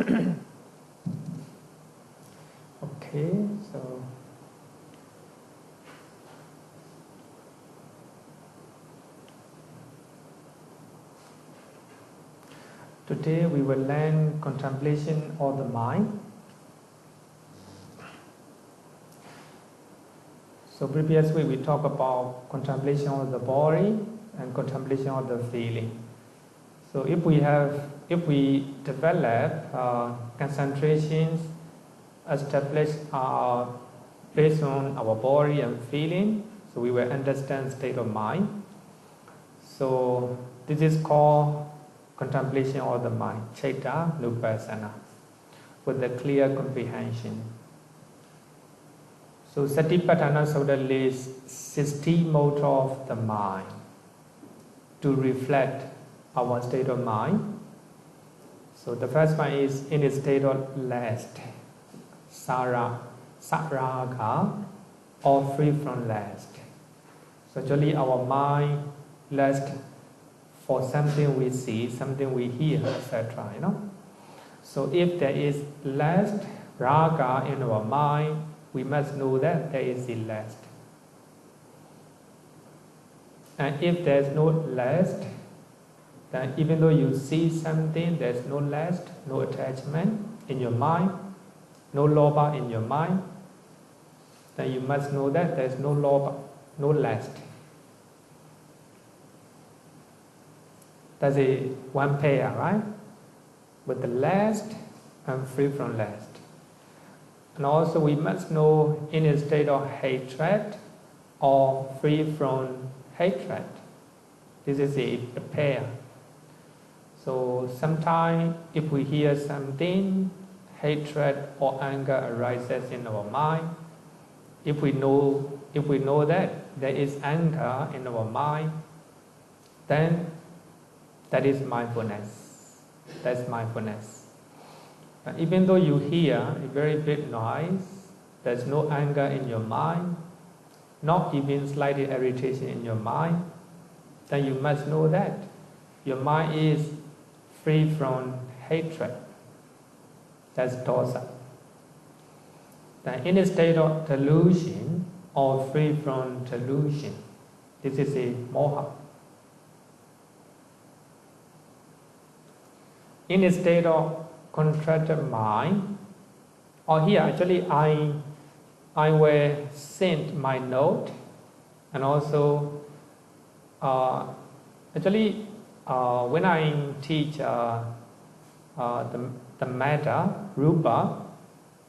Okay, so today we will learn contemplation of the mind. So previously we talked about contemplation of the body and contemplation of the feeling. So if we develop concentrations established based on our body and feeling, so we will understand state of mind. So this is called contemplation of the mind, Citta Vipassana, with a clear comprehension. So Satipatthana Sutta lists 16 modes of the mind to reflect our state of mind. So the first one is in a state of lust, saraga, or free from lust. So actually our mind lust for something we see, something we hear, etc. So if there is lust, raga in our mind, we must know that there is a lust. And if there is no lust, then even though you see something, there is no lust, no attachment in your mind, no lobha in your mind, then you must know that there is no lobha, no lust. That's one pair, right? With the lust and free from lust. And also we must know in a state of hatred or free from hatred. This is a pair. So sometimes if we hear something, hatred or anger arises in our mind. If we know that there is anger in our mind, then that is mindfulness. That's mindfulness. But even though you hear a very big noise, there's no anger in your mind, not even slight irritation in your mind, then you must know that your mind is free from hatred. That's dosa. Then in a state of delusion or free from delusion, this is a moha. In a state of contracted mind, or here actually I will send my note, and also when I teach the matter rupa,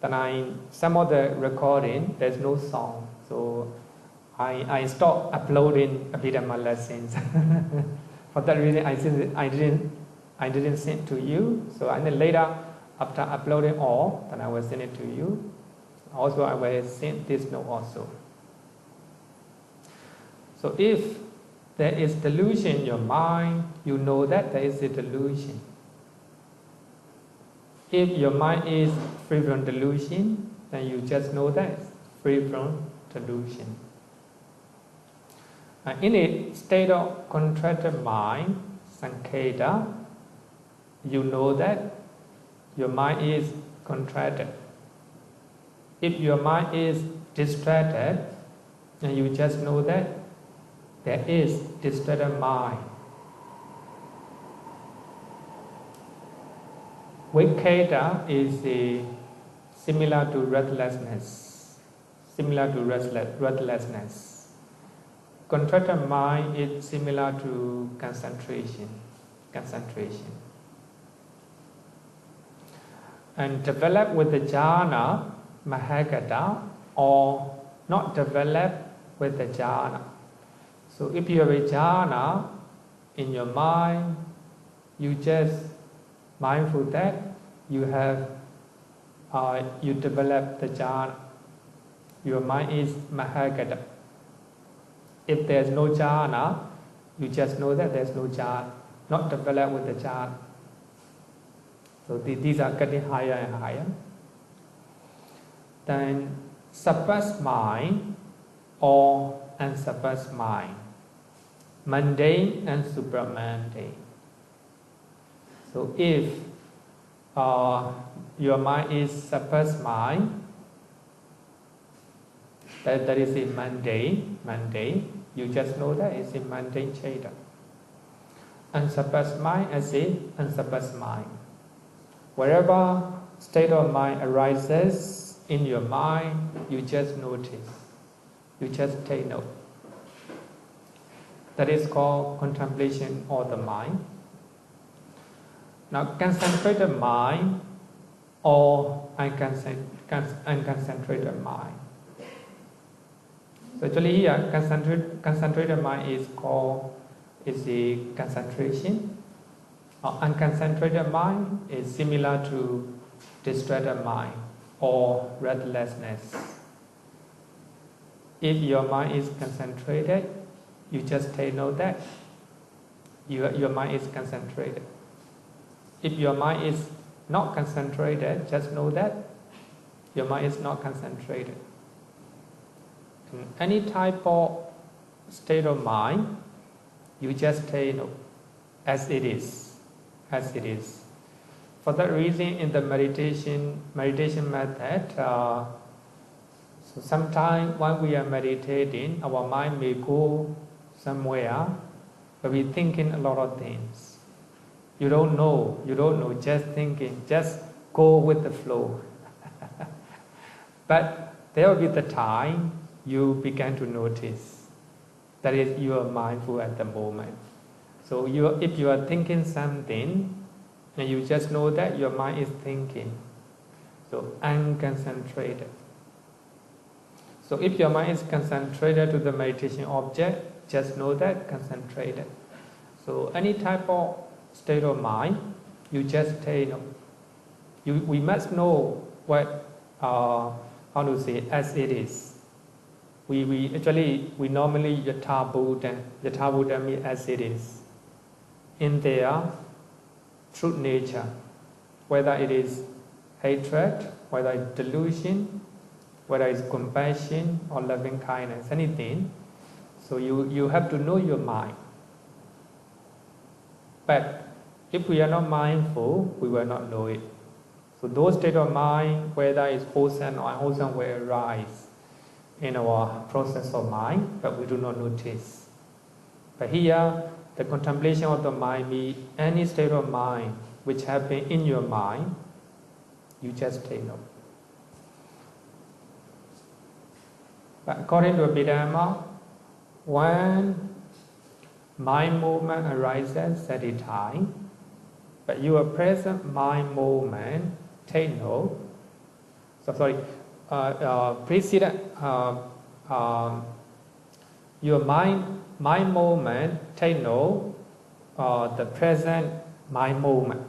then some of the recording there's no song, so I stopped uploading Abhidhamma lessons. For that reason I didn't send to you. So and then later, after uploading all, then I will send it to you. Also, I will send this note also. So if there is delusion in your mind, you know that there is a delusion. If your mind is free from delusion, then you just know that it's free from delusion. In a state of contracted mind, sankheta, you know that your mind is contracted. If your mind is distracted, then you just know that there is distracted mind. Vikkheta is similar to restlessness. Contracted mind is similar to concentration. And develop with the jhana, mahagata, or not develop with the jhana. So if you have a jhana in your mind, you just mindful that you have, you develop the jhana. Your mind is mahagata. If there's no jhana, you just know that there's no jhana, not develop with the jhana. So these are getting higher and higher. Then suppressed mind or unsuppressed mind, mundane and supramundane. So if your mind is suppressed mind. That is in mundane. You just know that it's in mundane chaita. Unsuppressed mind as in unsuppressed mind. Wherever state of mind arises in your mind, you just notice. You just take note. That is called contemplation of the mind. Now, concentrated mind or unconcentrated mind. So actually here, concentrated mind is the concentration. Unconcentrated mind is similar to distracted mind or restlessness. If your mind is concentrated, you just take note that your mind is concentrated. If your mind is not concentrated, just know that your mind is not concentrated. In any type of state of mind, you just take note as it is. As it is. For that reason, in the meditation method, so sometimes when we are meditating, our mind may go somewhere, but we're thinking a lot of things. You don't know, just thinking, just go with the flow. But there will be the time you begin to notice. That is, you are mindful at the moment. So if you are thinking something, and you just know that your mind is thinking, so unconcentrated. So if your mind is concentrated to the meditation object, just know that concentrated. So any type of state of mind, you just take note. We must know what, as it is. We normally yatha Buddha means as it is. In their true nature, whether it is hatred, whether it's delusion, whether it's compassion or loving kindness, anything. So you have to know your mind. But if we are not mindful, we will not know it. So those state of mind, whether it's wholesome or unwholesome, will arise in our process of mind, but we do not notice. But here, the contemplation of the mind means any state of mind which happens in your mind, you just take note. But according to Abhidhamma, when mind movement arises at a time, but your present mind movement take note. Precedent your mind movement take note the present mind movement.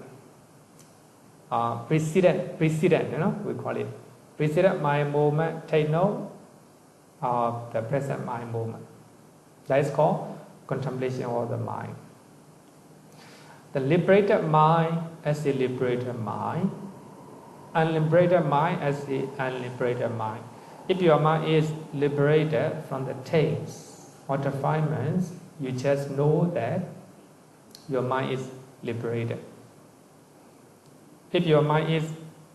Precedent, we call it. Precedent mind movement take note of the present mind movement. That is called contemplation of the mind. The liberated mind as the liberated mind, unliberated mind as the unliberated mind. If your mind is liberated from the taste or defilements, you just know that your mind is liberated. If your mind is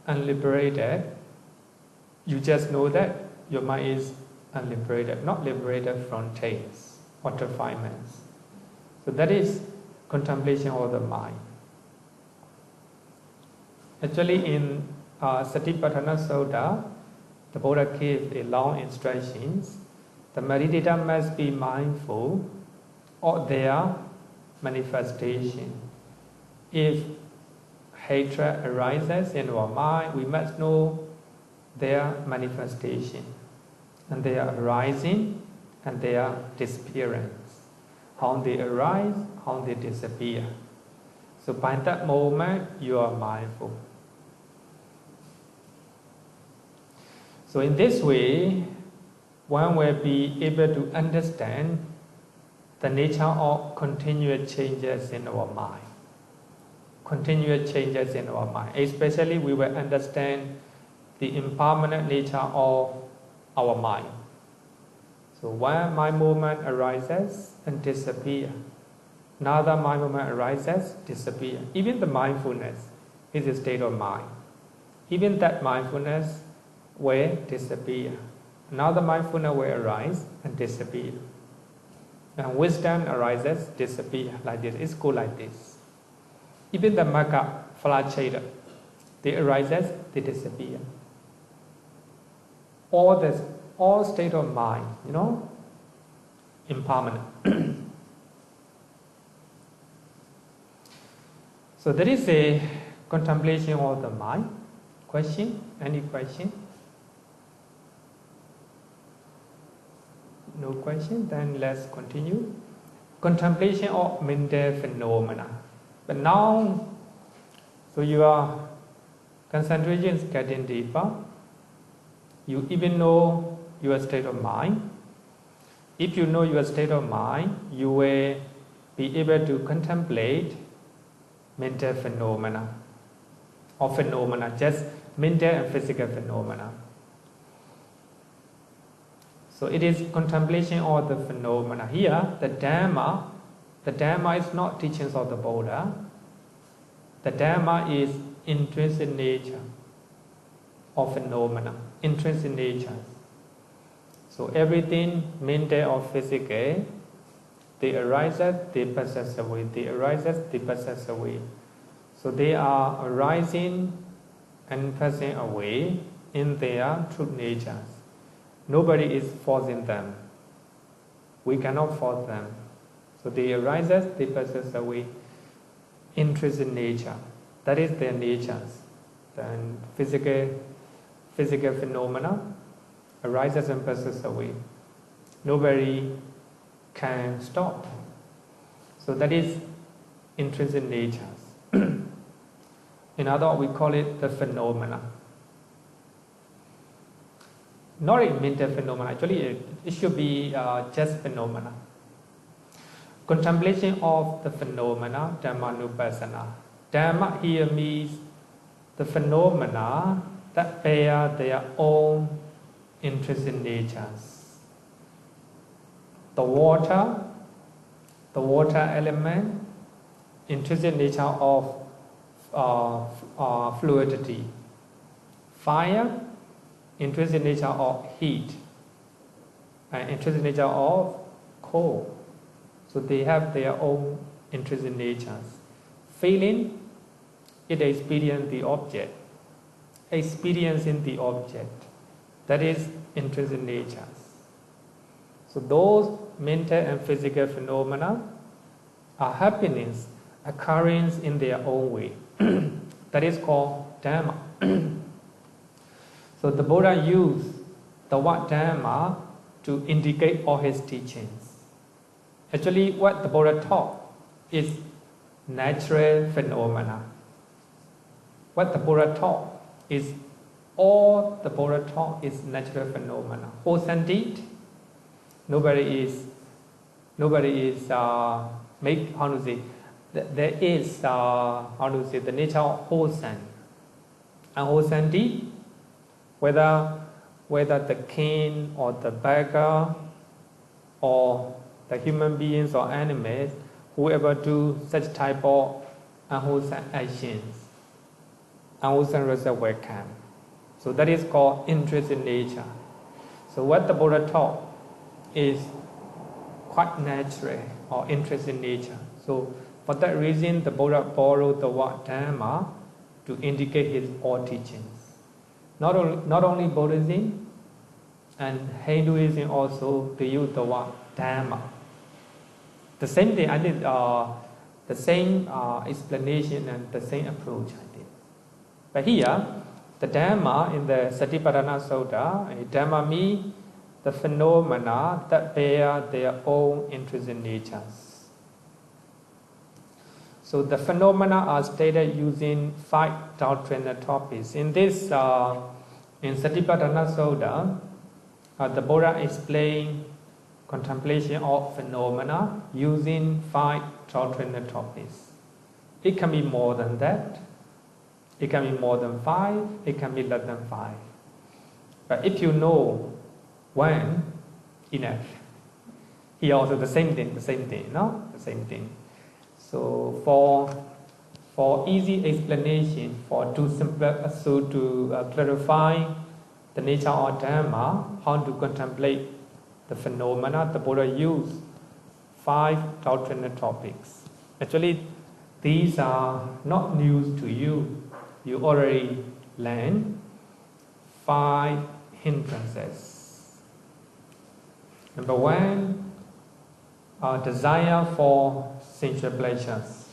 unliberated, you just know that your mind is unliberated, not liberated from taste or defilements. So that is contemplation of the mind. Actually, in Satipatthana Sutta, the Buddha gave a long instructions. The meditator must be mindful of their manifestation. If hatred arises in our mind, we must know their manifestation, and their arising and their disappearance. How they arise, how they disappear. So by that moment, you are mindful. So in this way, one will be able to understand the nature of continuous changes in our mind. Continuous changes in our mind. Especially we will understand the impermanent nature of our mind. So one mind movement arises and disappears. Another mind movement arises, disappears. Even the mindfulness is a state of mind. Even that mindfulness will disappear. Another mindfulness will arise and disappear. And wisdom arises, disappear like this. It's go like this. Even the magga, flagella, they arises, they disappear. All state of mind, impermanent. So there is a contemplation of the mind. Question? Any question? No question? Then let's continue. Contemplation of mental phenomena. But now, so your concentration is getting deeper. You even know your state of mind. If you know your state of mind, you will be able to contemplate mental phenomena, or phenomena, just mental and physical phenomena. So it is contemplation of the phenomena. Here, the Dhamma is not teachings of the Buddha. The Dhamma is intrinsic nature of phenomena, intrinsic nature. So everything, mental or physical, they arise, they pass away. They arise, they pass away. So they are arising and passing away in their true natures. Nobody is forcing them. We cannot force them. So they arise, they pass away. Intrinsic nature. That is their natures. Then physical phenomena arises and passes away. Nobody can stop. So that is intrinsic natures. In other words, we call it the phenomena. Not a mental phenomena. Actually, it should be just phenomena. Contemplation of the phenomena, Dhammanupassana. Dhamma here means the phenomena that bear their own intrinsic natures. The water element, intrinsic nature of fluidity. Fire, intrinsic nature of heat, and intrinsic nature of cold. So they have their own intrinsic natures. Feeling, it experiences the object. Experiencing the object. That is intrinsic natures. So those mental and physical phenomena are happenings, occurrence in their own way. That is called Dhamma. So the Buddha used the word Dhamma to indicate all his teachings. Actually, what the Buddha taught is natural phenomena. What the Buddha taught is all the Buddha taught is natural phenomena. Wholesome deed. Nobody is make, how to say, there is the nature of wholesome. And wholesome deed, whether the king or the beggar or the human beings or animals, whoever do such type of unwholesome actions, unwholesome result will come. So that is called intrinsic nature. So what the Buddha taught is quite natural or intrinsic nature. So for that reason, the Buddha borrowed the word Dhamma to indicate his all teachings. Not only Buddhism and Hinduism also, they use the word Dhamma. The same thing I did, the same explanation and the same approach I did. But here, the Dhamma in the Satipatthana Sutta, Dhamma means the phenomena that bear their own intrinsic natures. So the phenomena are stated using 5 doctrinal topics. In this, in Satipatthana Sutta, the Buddha explained contemplation of phenomena using 5 doctrinal topics. It can be more than that. It can be more than 5. It can be less than 5. But if you know one, enough. Here also the same thing, no? The same thing. So for for easy explanation, to clarify the nature of Dhamma, how to contemplate the phenomena, the Buddha used 5 doctrinal topics. Actually, these are not news to you. You already learned 5 hindrances. Number 1, desire for sensual pleasures.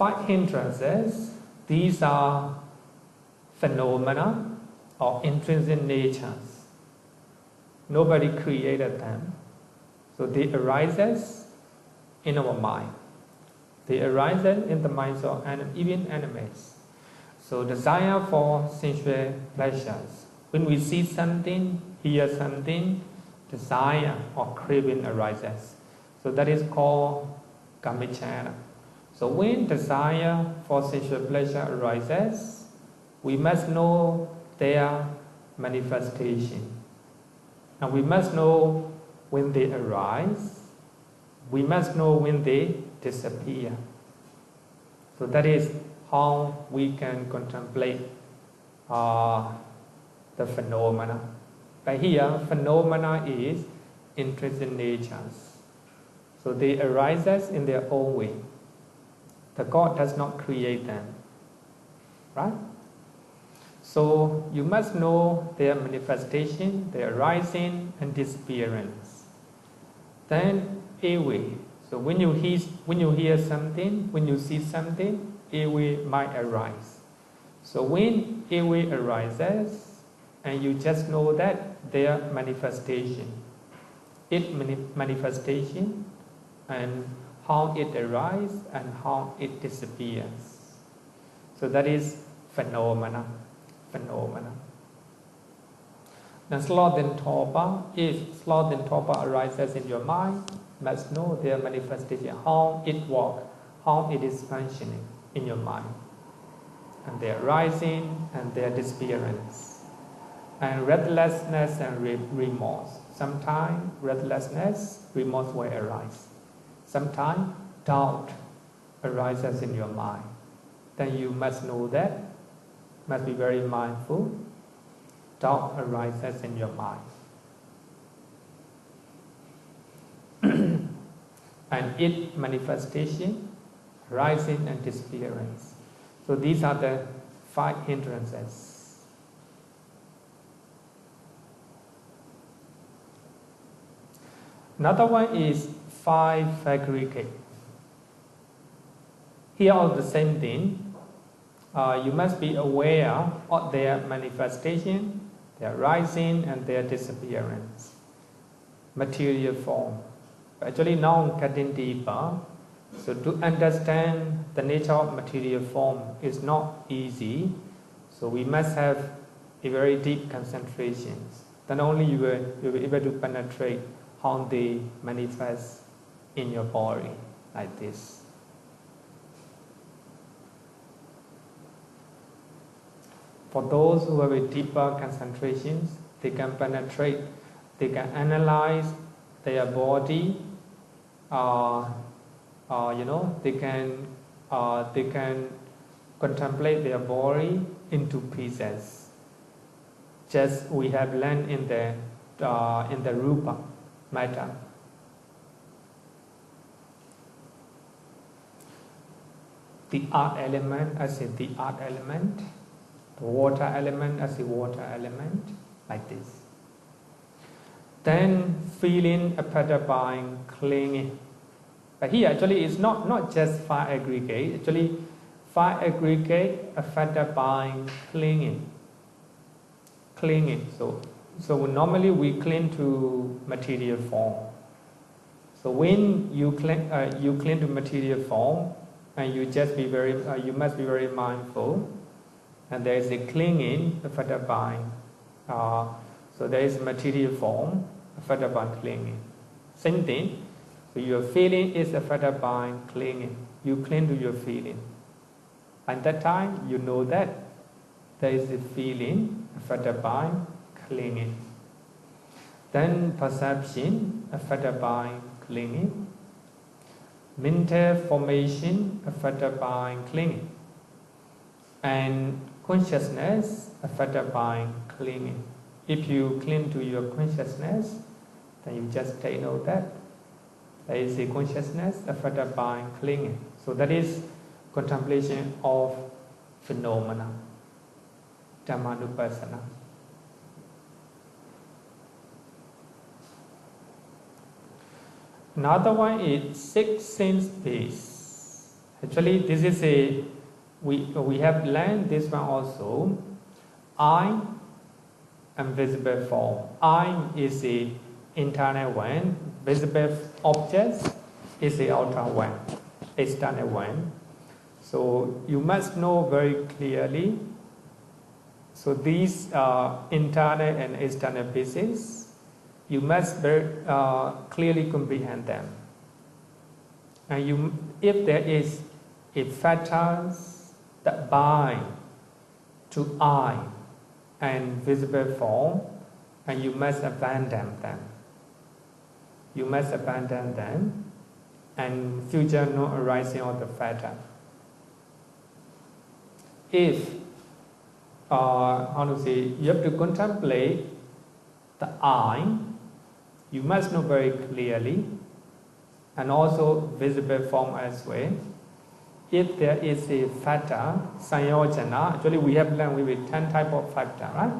5 hindrances, these are phenomena of intrinsic natures. Nobody created them. So they arises in our mind. They arise in the minds of even animals. So desire for sensual pleasures. When we see something, hear something, desire or craving arises. So that is called kamicchana. So when desire for sensual pleasure arises, we must know their manifestation. And we must know when they arise. We must know when they disappear. So that is how we can contemplate the phenomena. But here, phenomena is intrinsic natures. So they arise in their own way. The God does not create them. Right? So you must know their manifestation, their arising and disappearance. Then airway. So when you hear something, when you see something, airway might arise. So when airway arises, and you just know that their manifestation, manifestation, and how it arises and how it disappears. So that is phenomena. Now sloth and torpor, if sloth and torpor arises in your mind, must know their manifestation, how it works, how it is functioning in your mind, and their rising and their disappearance. And restlessness and remorse. Sometimes restlessness, remorse will arise. Sometimes doubt arises in your mind. Then you must know that, must be very mindful. Doubt arises in your mind. And its manifestation, rising and disappearance. So these are the 5 hindrances. Another one is 5 aggregate. Here are the same thing. You must be aware of their manifestation, their rising and their disappearance. Material form. Actually now getting deeper. So to understand the nature of material form is not easy. So we must have a very deep concentration. Then only you will be able to penetrate how they manifest in your body like this. For those who have a deeper concentrations, they can penetrate, they can analyze their body. They can contemplate their body into pieces. Just we have learned in the rupa matter. The earth element as the earth element, the water element as the water element, like this. Then feeling affected by clinging. But here actually it's not just 5 aggregate. Actually 5 aggregate affected by clinging. So normally we cling to material form. So when you cling to material form, and you must be very mindful. And there is a clinging affected by. So there is material form affected by clinging. Same thing. So your feeling is affected by clinging. You cling to your feeling. At that time, you know that there is a feeling affected by clinging. Then perception affected by clinging. Mental formation affected by clinging. And consciousness affected by clinging. If you cling to your consciousness, then you just take note that there is a consciousness affected by clinging. So that is contemplation of phenomena, Dhammanupassana. Another one is six sense base. Actually, this is we have learned this one also. I and visible form. I is the internal one. Visible objects is the outer one, external one. So you must know very clearly. So these are internal and external pieces. You must very clearly comprehend them. And if there is a factors that bind to I and visible form, and you must abandon them. You must abandon them, and future no arising of the factor. If you have to contemplate the I, you must know very clearly, and also visible form as well. If there is a factor, sanyojana, actually we have learned with 10 type of factor, right?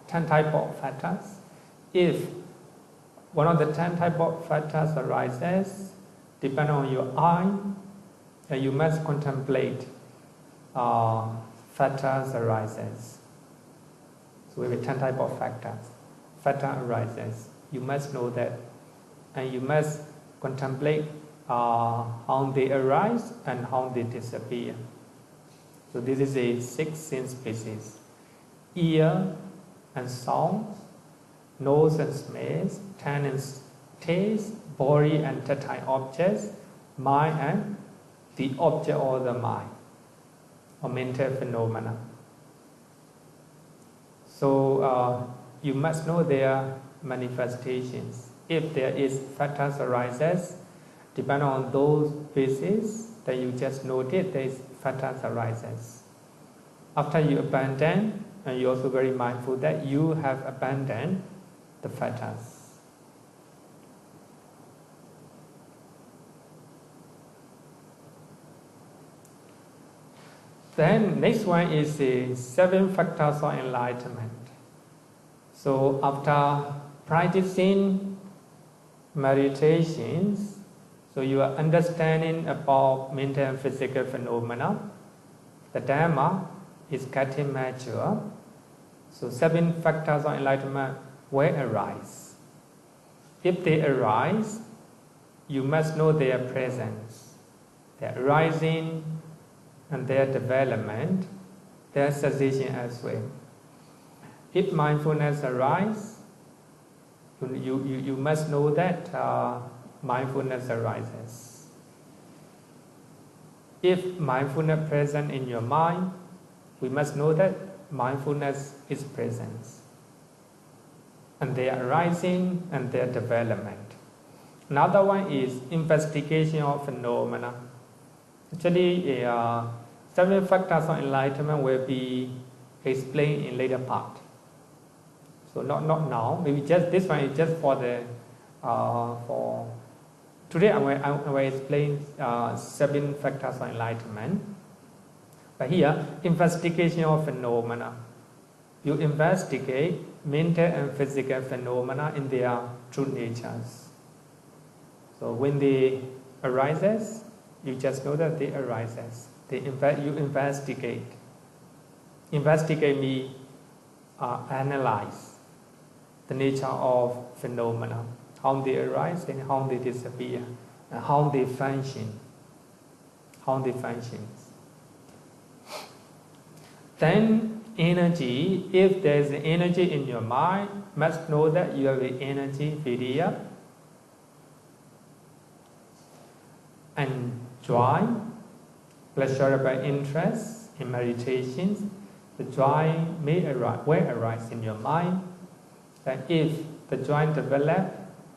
10 type of factors. If one of the 10 type of factors arises, depending on your I, then you must contemplate factors arises. So we have 10 type of factors. Factor arises. You must know that, and you must contemplate how they arise and how they disappear. So this is a six sense basis: ear and sound, nose and smells, tongue and taste, body and tactile objects, mind and the object or the mind, or mental phenomena. So you must know their manifestations. If there is factors arises, depending on those bases, then you just notice there is factors arises. After you abandon, and you're also very mindful that you have abandoned the factors. Then next one is the 7 factors of enlightenment. So after practicing meditations, so you are understanding about mental and physical phenomena, the Dhamma is getting mature. So 7 factors of enlightenment will arise. If they arise, you must know their presence, their arising and their development, their cessation as well. If mindfulness arises, you must know that mindfulness arises. If mindfulness present in your mind, we must know that mindfulness is present. And their arising and their development. Another one is investigation of phenomena. Actually, 7 factors of enlightenment will be explained in later part. So not now. Maybe just this one is just for the for today. I will explain 7 factors of enlightenment. But here, investigation of phenomena. You investigate mental and physical phenomena in their true natures. So when they arises, you just know that they arises. You investigate. Investigate means analyze the nature of phenomena, how they arise and how they disappear, and how they function. Then energy, if there is energy in your mind, must know that you have the energy, vidya, and joy, pleasurable interest in meditations, the joy will arise in your mind. And if the joy develops,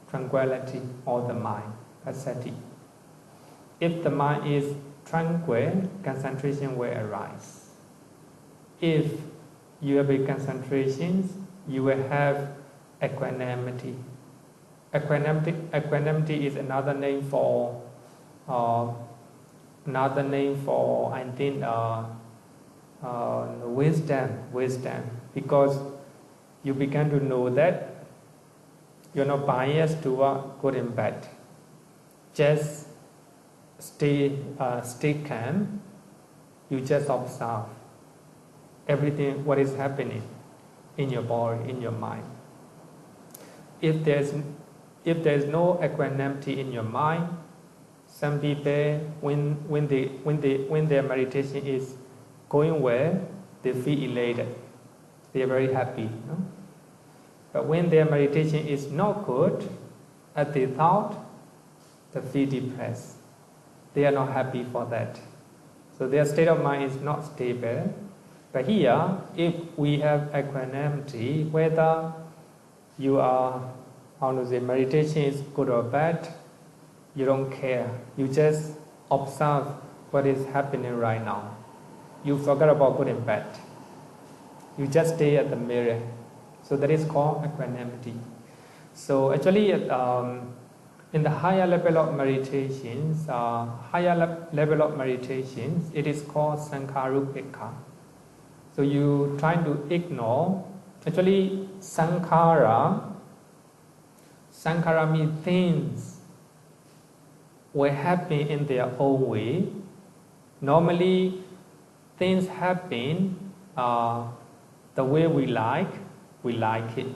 tranquility of the mind, passaddhi. If the mind is tranquil, concentration will arise. If you have a concentration, you will have equanimity. Equanimity is another name for I think wisdom, because you begin to know that you're not biased toward good and bad. Just stay calm. You just observe everything what is happening in your body, in your mind. If there's no equanimity in your mind, some people when their meditation is going well, they feel elated. They are very happy. No? But when their meditation is not good, as they thought, they feel depressed. They are not happy for that. So their state of mind is not stable. But here, if we have equanimity, whether you are, meditation is good or bad, you don't care. You just observe what is happening right now. You forget about good and bad. You just stay at the mirror. So that is called equanimity. So actually, in the higher level of meditations, it is called sankharupekha. So you try to ignore. Actually, sankhara means things will happen in their own way. Normally, things happen the way we like it.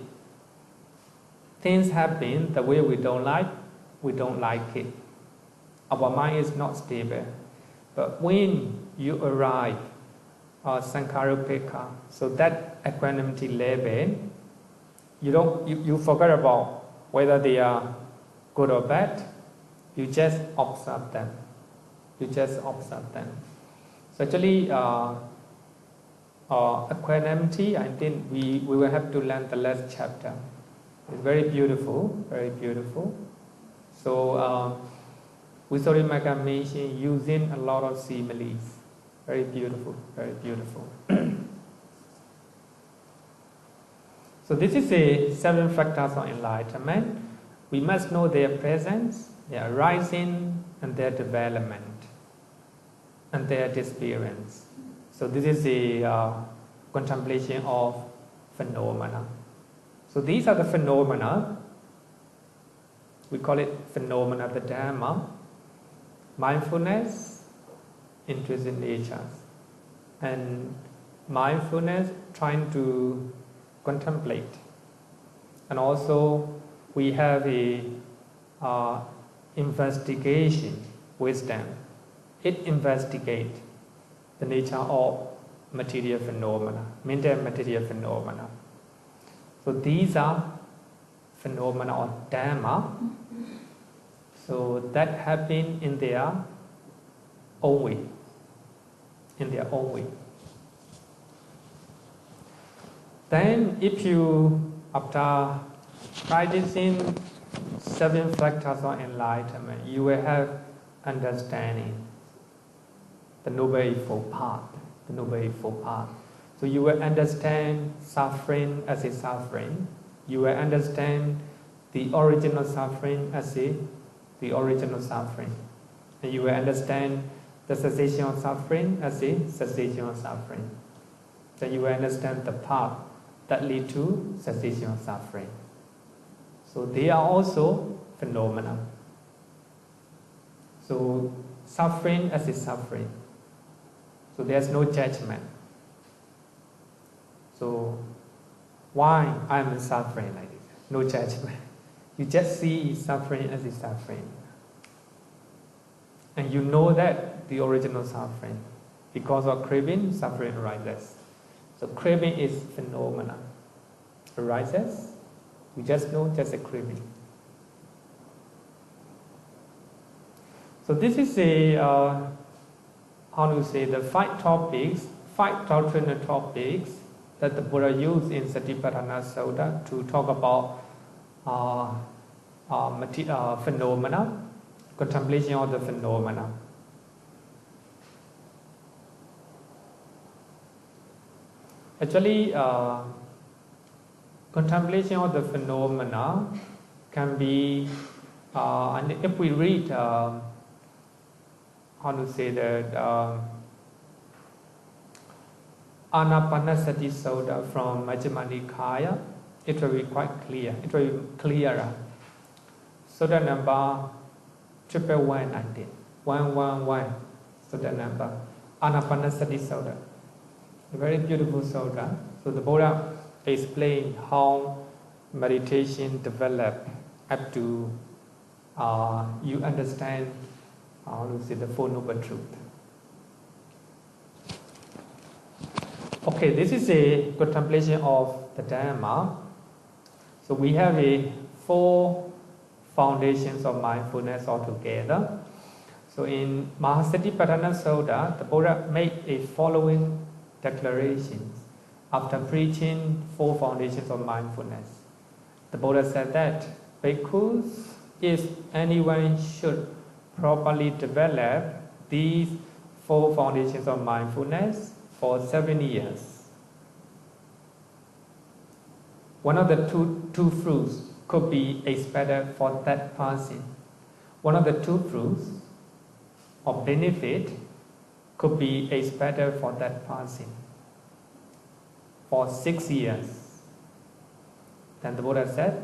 Things happen the way we don't like it. Our mind is not stable. But when you arrive sankharupekha, so that equanimity level, you forget about whether they are good or bad. You just observe them. So actually, equanimity, I think we will have to learn the last chapter. It's very beautiful, very beautiful. So we saw Maga mention using a lot of similes. Very beautiful, very beautiful. So this is the 7 factors of enlightenment. We must know their presence, their arising, and their development, and their disappearance. So this is the contemplation of phenomena. So these are the phenomena. We call it phenomena of the Dhamma. Mindfulness, intrinsic natures, and mindfulness trying to contemplate. And also we have a investigation, wisdom. It investigates the nature of material phenomena, mental material phenomena. So these are phenomena of Dhamma. So that happen in their own way. Then if you, after practicing 7 factors of enlightenment, you will have understanding, the Noble Eightfold Path. So you will understand suffering as a suffering. You will understand the original suffering as the original suffering. And you will understand the cessation of suffering as a cessation of suffering. Then you will understand the path that lead to cessation of suffering. So they are also phenomena. So suffering as a suffering. So there's no judgment. So why I'm suffering like this? No judgment. You just see suffering as a suffering. And you know that the original suffering. Because of craving, suffering arises. So craving is phenomena. Arises, you just know just a craving. So this is a, the 5 topics, 5 doctrinal topics that the Buddha used in Satipatthana Sutta to talk about phenomena, contemplation of the phenomena. Actually, contemplation of the phenomena can be, and if we read, Anapana Sutta from Majjhima Nikaya, it will be quite clear. It will be clearer. Sutta number 111, 111, Sutta number, Anapana Sutta. A very beautiful sutta. So the Buddha explained how meditation develop up to you understand the Four Noble Truth. Okay, this is a contemplation of the Dhamma. So we have 4 foundations of mindfulness altogether. So in Mahasatipatthana Sutta, the Buddha made a following declarations after preaching 4 foundations of mindfulness. The Buddha said that bhikkhus, if anyone should properly develop these 4 foundations of mindfulness for 7 years, one of the two fruits could be expected for that person. One of the 2 fruits of benefit could be expected for that person for 6 years. Then the Buddha said,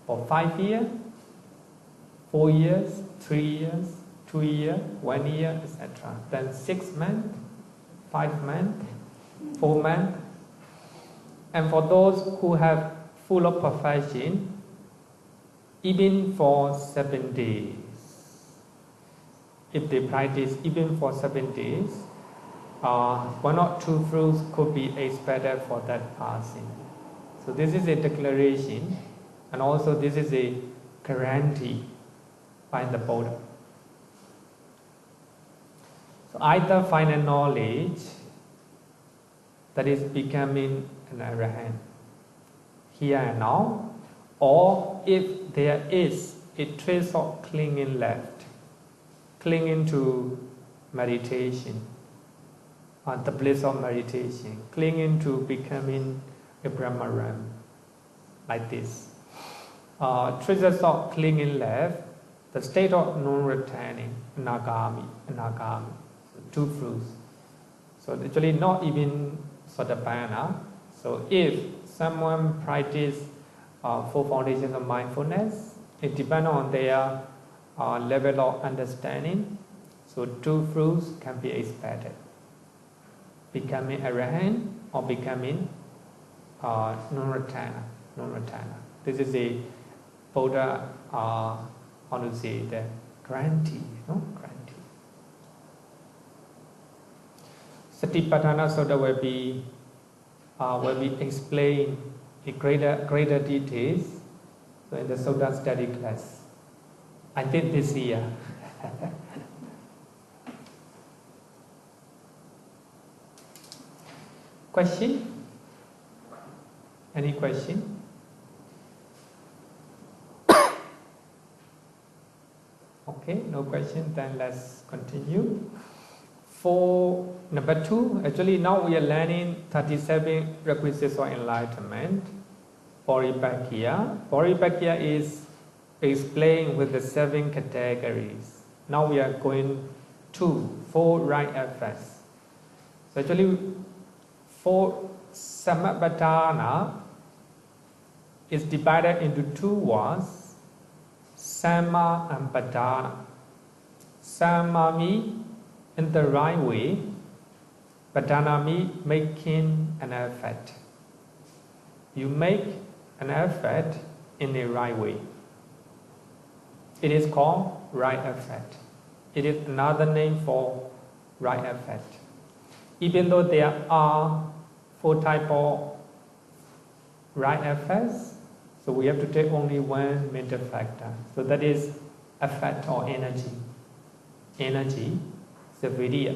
for 5 years, 4 years, 3 years, 2 years, 1 year, etc. Then 6 months, 5 months, 4 months. And for those who have full of perfection, even for 7 days. If they practice even for 7 days, 1 or 2 fruits could be expected for that person. So this is a declaration, and also this is a guarantee by the Buddha. So either final knowledge, that is becoming an arahant here and now, or if there is a trace of clinging left, clinging to meditation, the bliss of meditation, clinging to becoming a Brahmaram, like this. Traces of clinging left, the state of non-returning, anagami, so 2 fruits. So actually not even Sotapanna. So if someone practice 4 foundations of mindfulness, it depends on their level of understanding. So 2 fruits can be expected: becoming arahant or becoming non-returner. This is a Buddha, the guarantee, guarantee. Satipatthana Sutta will be explained in greater details. So in the Sutta study class, I did this year. Question? Any question? Okay, no question, then let's continue. For number 2, actually now we are learning 37 requisites of enlightenment. Paripakkya is explained with the 7 categories. Now we are going to 4 right efforts. So actually, for Samuccaya is divided into 2 words, Samma and Padana. Samma means in the right way, Padana means making an effort. You make an effort in the right way. It is called right effort. It is another name for right effort. Even though there are 4 types of right efforts, so we have to take only one mental factor. So that is effort or energy. energy, the vidya.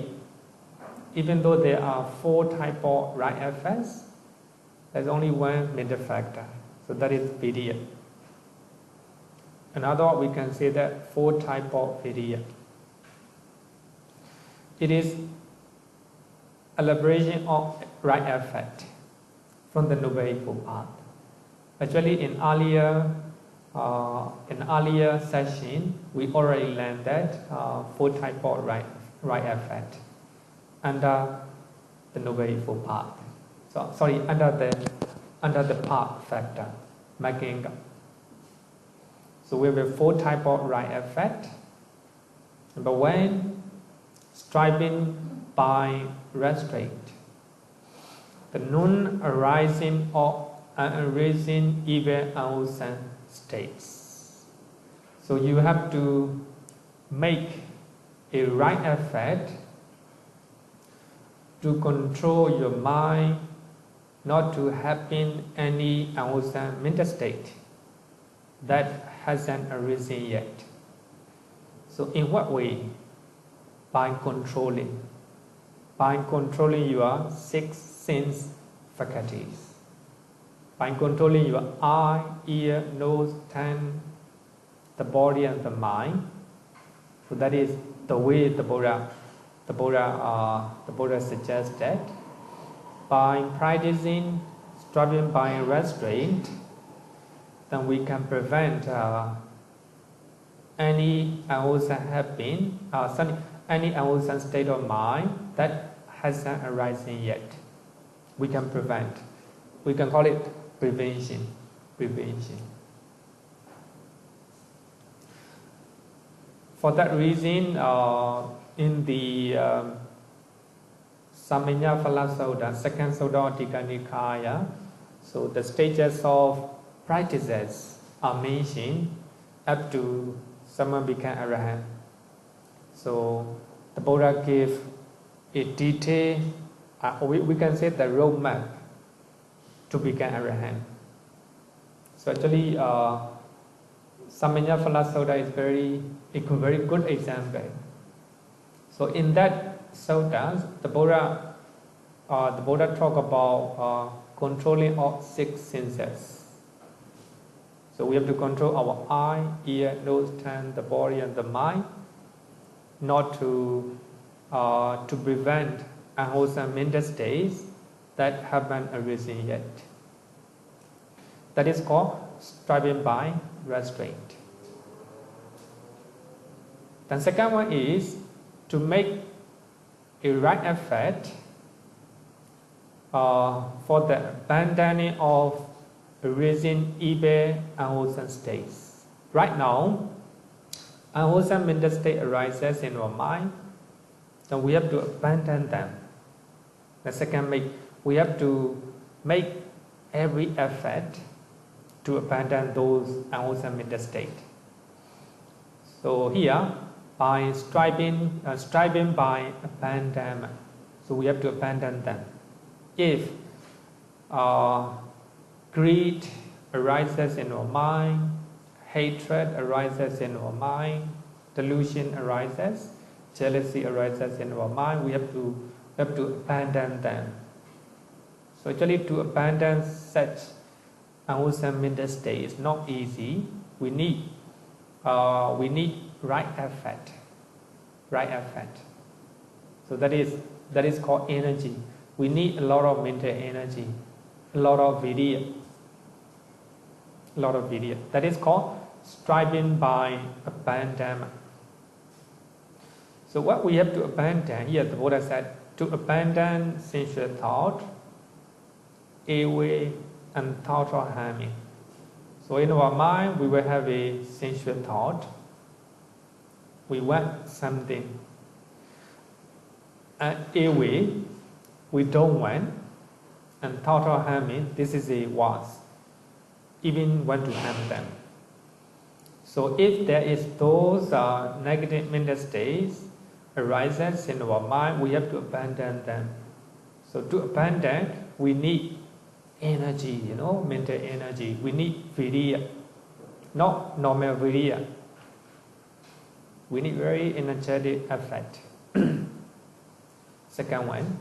Even though there are 4 types of right effects, there's only one mental factor. So that is vidya. In other words, we can say that 4 types of vidya. It is elaboration of right effect from the Noble Eightfold Path. Actually, in earlier session, we already learned that 4 types of right effect under the Noble Eightfold Path. So, sorry, under the path factor, making. So we have 4 types of right effect. Number 1, striving by restraint. The non-arising or unarising evil unwholesome states. So you have to make a right effect to control your mind not to happen any unwholesome mental state that hasn't arisen yet. So in what way? By controlling your 6 sense faculties, by controlling your eye, ear, nose, tongue, the body and the mind. So that is the way the Buddha suggested. By practicing, striving by restraint, then we can prevent any unwholesome any unwholesome state of mind that hasn't arisen yet. We can prevent. We can call it prevention. For that reason, in the Samuccaya Sutta, second Sutta Tika Nikaya, so the stages of practices are mentioned up to someone become arahant. So the Buddha gave a detail, we can say the roadmap to become arahant. So actually, Samuccaya Sutta is a very good example. So in that sutta, the Buddha talk about controlling all 6 senses. So we have to control our eye, ear, nose, tongue, the body, and the mind, not to prevent unwholesome mental states that haven't arisen yet. That is called striving by restraint. The second one is to make a right effect for the abandoning of arisen evil unwholesome states. Right now, unwholesome mental state arises in our mind, then we have to abandon them. The second, we have to make every effort to abandon those unwholesome mental states. So here, by striving by abandonment, so we have to abandon them. If greed arises in our mind, hatred arises in our mind, delusion arises, jealousy arises in our mind, we have to abandon them. So actually, to abandon such unwholesome mental state is not easy. We need right effort. So that is called energy. We need a lot of mental energy, a lot of vidya. That is called striving by abandonment. So what we have to abandon, here the Buddha said, to abandon sensual thought, away and thought of harming. So in our mind, we will have a sensual thought. We want something. And away, we don't want. And thought of harming, this is a was. Even want to harm them. So if there is those negative mental states arises in our mind, we have to abandon them. So to abandon, we need energy, mental energy. We need vidya, not normal vidya. We need very energetic effort. Second one.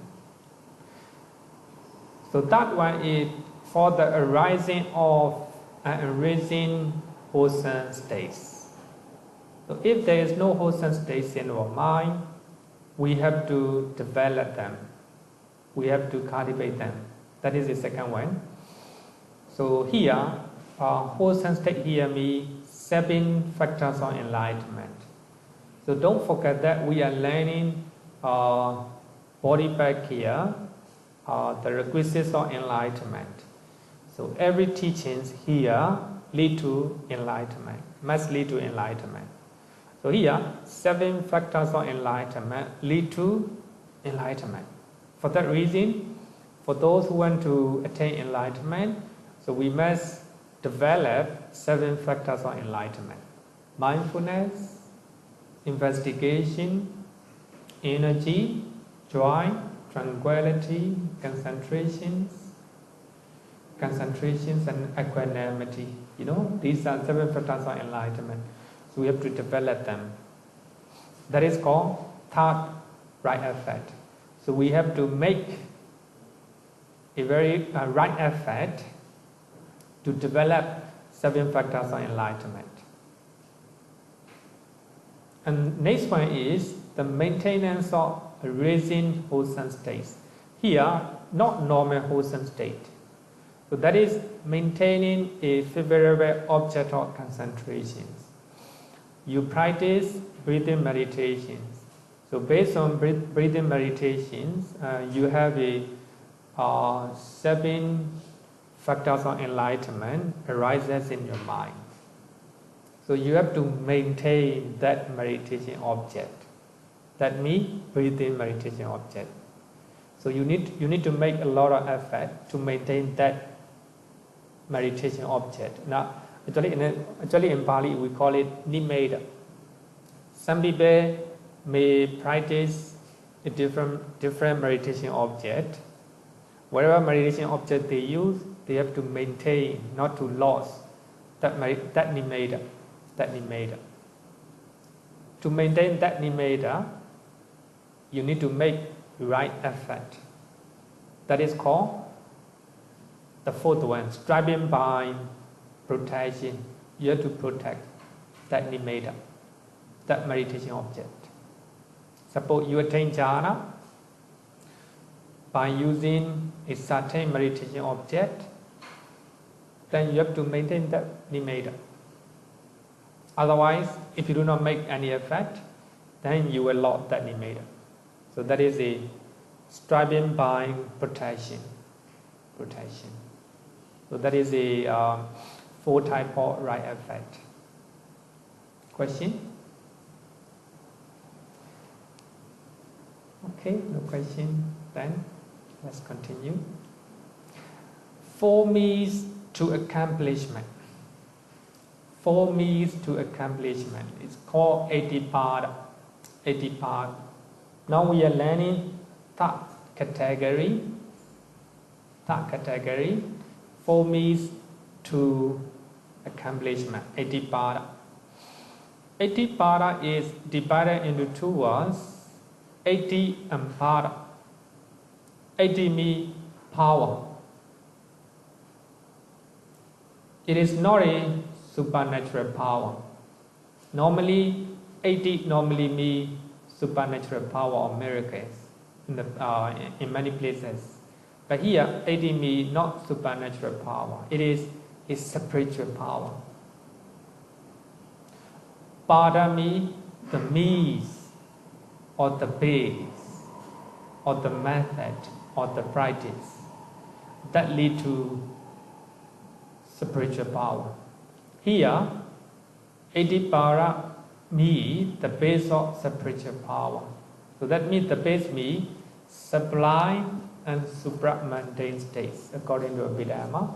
So that one is for the arising of and arising wholesome states. So if there is no wholesome states in our mind, we have to develop them. We have to cultivate them. That is the second one. So here, wholesome state here means 7 factors of enlightenment. So don't forget that we are learning body back here, the requisites of enlightenment. So every teachings here lead to enlightenment, must lead to enlightenment. So here, 7 factors of enlightenment lead to enlightenment. For that reason, for those who want to attain enlightenment, so we must develop 7 factors of enlightenment. Mindfulness, investigation, energy, joy, tranquility, concentration, and equanimity. You know, these are 7 factors of enlightenment. So we have to develop them. That is called third right effort. So we have to make a very right effort to develop 7 factors of enlightenment. And next one is the maintenance of raising wholesome states. Here, not normal wholesome state. So that is maintaining a favorable object of concentration. You practice breathing meditations. So based on breathing meditations, you have a 7 factors of enlightenment arises in your mind. So you have to maintain that meditation object. That means breathing meditation object. So you need to make a lot of effort to maintain that meditation object. Now, actually in Pali we call it nimitta. Some people may practice a different meditation object. Whatever meditation object they use, they have to maintain, not to lose that nimitta. To maintain that nimitta, you need to make right effort. That is called the fourth one, striving by protection. You have to protect that nimitta, that meditation object. Suppose you attain jhana by using a certain meditation object, then you have to maintain that nimitta. Otherwise, if you do not make any effort, then you will lose that nimitta. So that is a striving by protection. So that is a 4 type of right effort. Question? Okay, no question. Then let's continue. 4 means to accomplishment. 4 means to accomplishment. It's called 80 part. Now we are learning third category. 4 means to accomplishment. 80 part. 80 part is divided into 2 words. 80 and para. 80 means power. It is not a supernatural power. Normally, 80 means supernatural power or miracles in many places. But here, 80 means not supernatural power. It is a spiritual power. Pada means the means or the base or the method or the practice that lead to spiritual power. Here, 80 para means the base of spiritual power. So that means the base means sublime and supramundane states according to Abhidhamma.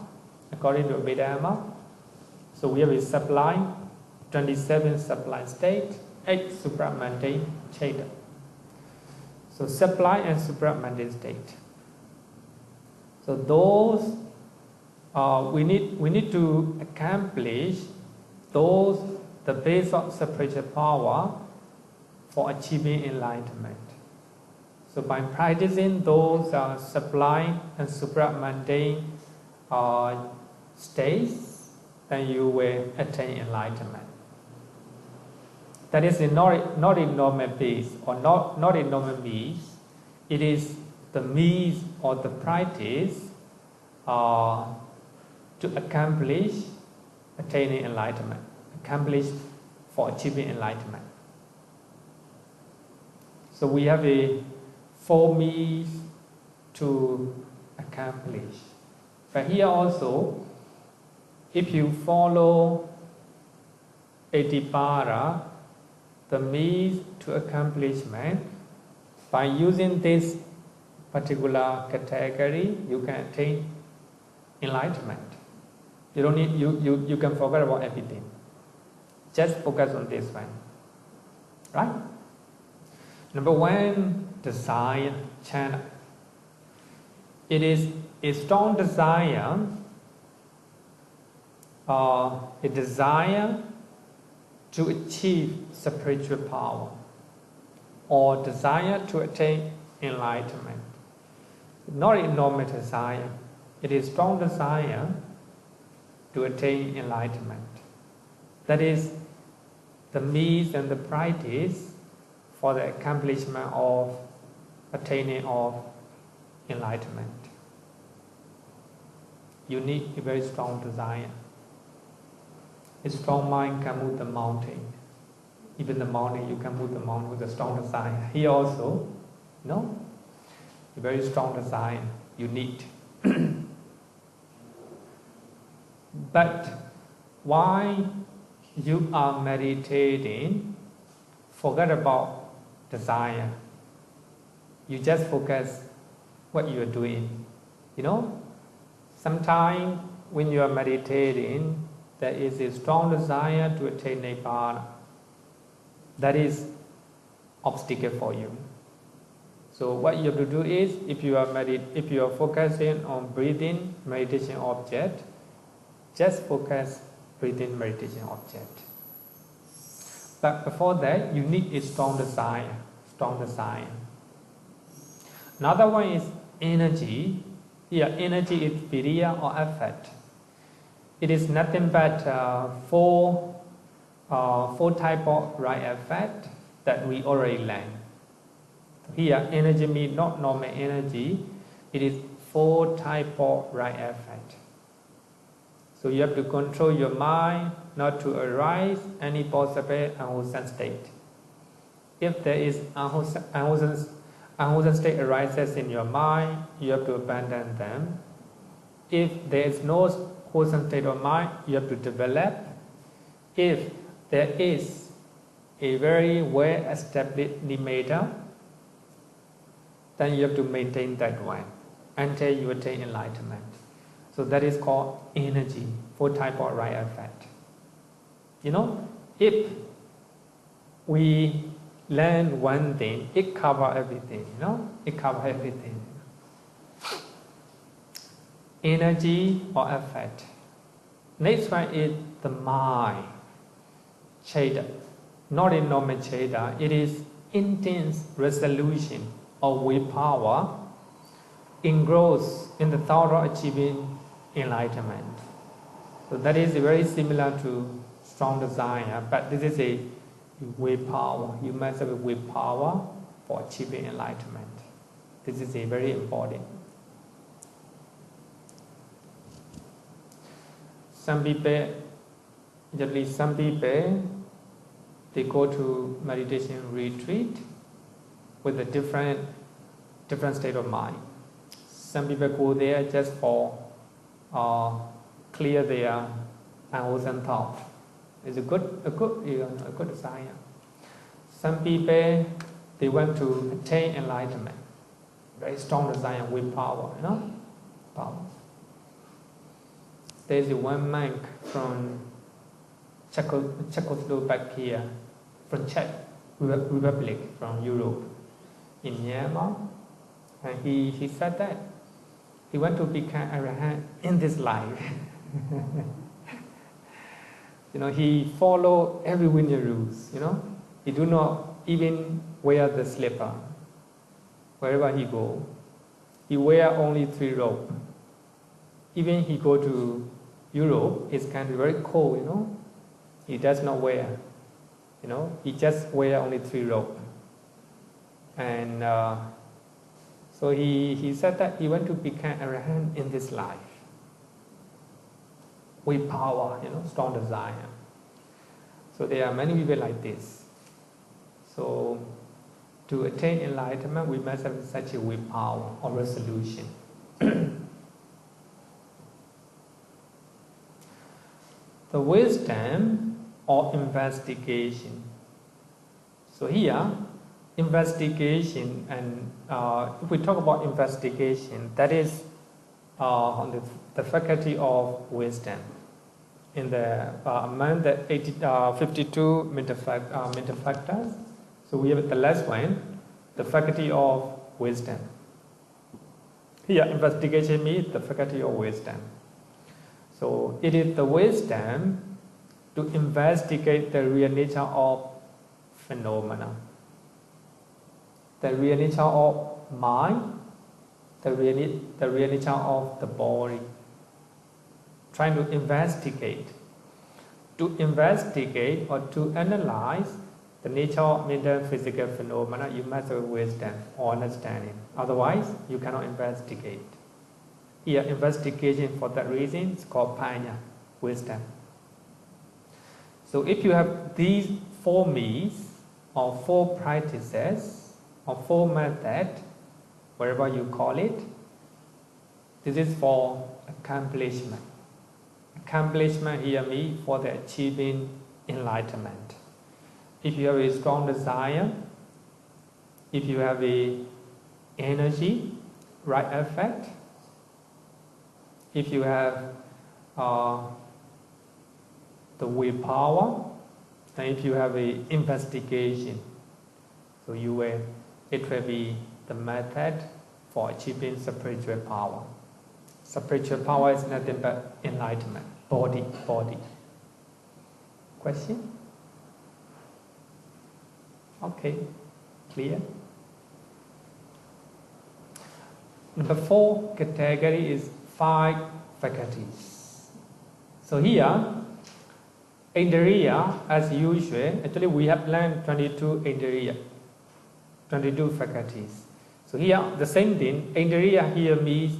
So we have a sublime, 27 sublime state, 8 supramundane state. So sublime and supramundane state. So those we need to accomplish those, the base of spiritual power for achieving enlightenment. So by practicing those sublime and supramundane states, then you will attain enlightenment. That is not in normal base or not in normal means. It is the means or the practice to accomplish attaining enlightenment, accomplish for achieving enlightenment. So we have a 4 means to accomplish. But here also, if you follow Etipada, the means to accomplishment, by using this particular category, you can attain enlightenment. You don't need you can forget about everything. Just focus on this one. Right? Number 1, desire channel. It is a strong desire, a desire to achieve spiritual power or desire to attain enlightenment. Not a normal desire. It is strong desire to attain enlightenment. That is the means and the practice for the accomplishment of attaining of enlightenment. You need a very strong desire. A strong mind can move the mountain. Even the mountain, you can move the mountain with a strong desire. Here also, no? A very strong desire you need. But while you are meditating, forget about desire. You just focus what you are doing. You know, sometimes when you are meditating, there is a strong desire to attain Nibbana. That is obstacle for you. So what you have to do is, if you are focusing on breathing meditation object, just focus breathing meditation object. But before that, you need a strong desire. Strong desire. Another one is energy. Here, energy is viriya or effort. It is nothing but four type of right effort that we already learned. Here, energy means not normal energy. It is 4 type of right effort. So you have to control your mind not to arise any possible unwholesome state. If there is unwholesome state arises in your mind, you have to abandon them. If there is no wholesome state of mind, you have to develop. If there is a very well-established limiter, then you have to maintain that one until you attain enlightenment. So that is called energy, 4 type of right effect. You know, if we learn one thing, it covers everything, you know, it covers everything. Energy or effect. Next one is the mind, cheda. Not a normal cheda, it is intense resolution or willpower engrossed in the thought of achieving enlightenment. So that is very similar to strong desire, but this is a willpower. You must have a willpower for achieving enlightenment. This is a very important. Some people, they go to meditation retreat with a different state of mind. Some people go there just for clear their unwholesome thought. It's a good desire. Some people, they want to attain enlightenment. Very strong desire, willpower, you know, power. There's one monk from Czechoslovakia, from Czech Republic, from Europe, in Myanmar, and he said that he want to become arahant in this life. You know, he follow every winter rules. You know, he do not even wear the slipper. Wherever he go, he wear only 3 rope. Even he go to Europe, it's kind of very cold, you know. He does not wear, you know. He just wear only 3 rope. And so he said that he want to become arahant in this life. With power, you know, strong desire. So there are many people like this. So to attain enlightenment, we must have such a willpower or resolution. The wisdom or investigation. So here, investigation, and if we talk about investigation, that is on the faculty of wisdom. In the among the 52 mental factors, so we have the last one, the faculty of wisdom. Here, investigation means the faculty of wisdom. So it is the wisdom to investigate the real nature of phenomena, the real nature of mind, the real nature of the body. Trying to investigate or to analyze the nature of mental and physical phenomena, you must have wisdom or understanding. Otherwise, you cannot investigate. Here, investigation for that reason is called panya, wisdom. So if you have these 4 means or 4 practices or 4 methods, whatever you call it, this is for accomplishment. Accomplishment here means for the achieving enlightenment. If you have a strong desire, if you have a energy, right effect, if you have the willpower, and if you have a investigation, so it will be the method for achieving spiritual power. Spiritual power is nothing but enlightenment, body. Question? Okay, clear? Number 4 category is 5 faculties. So here, Indriya, as usual, actually we have learned 22 Indriya, 22 faculties. So here, the same thing, Indriya here means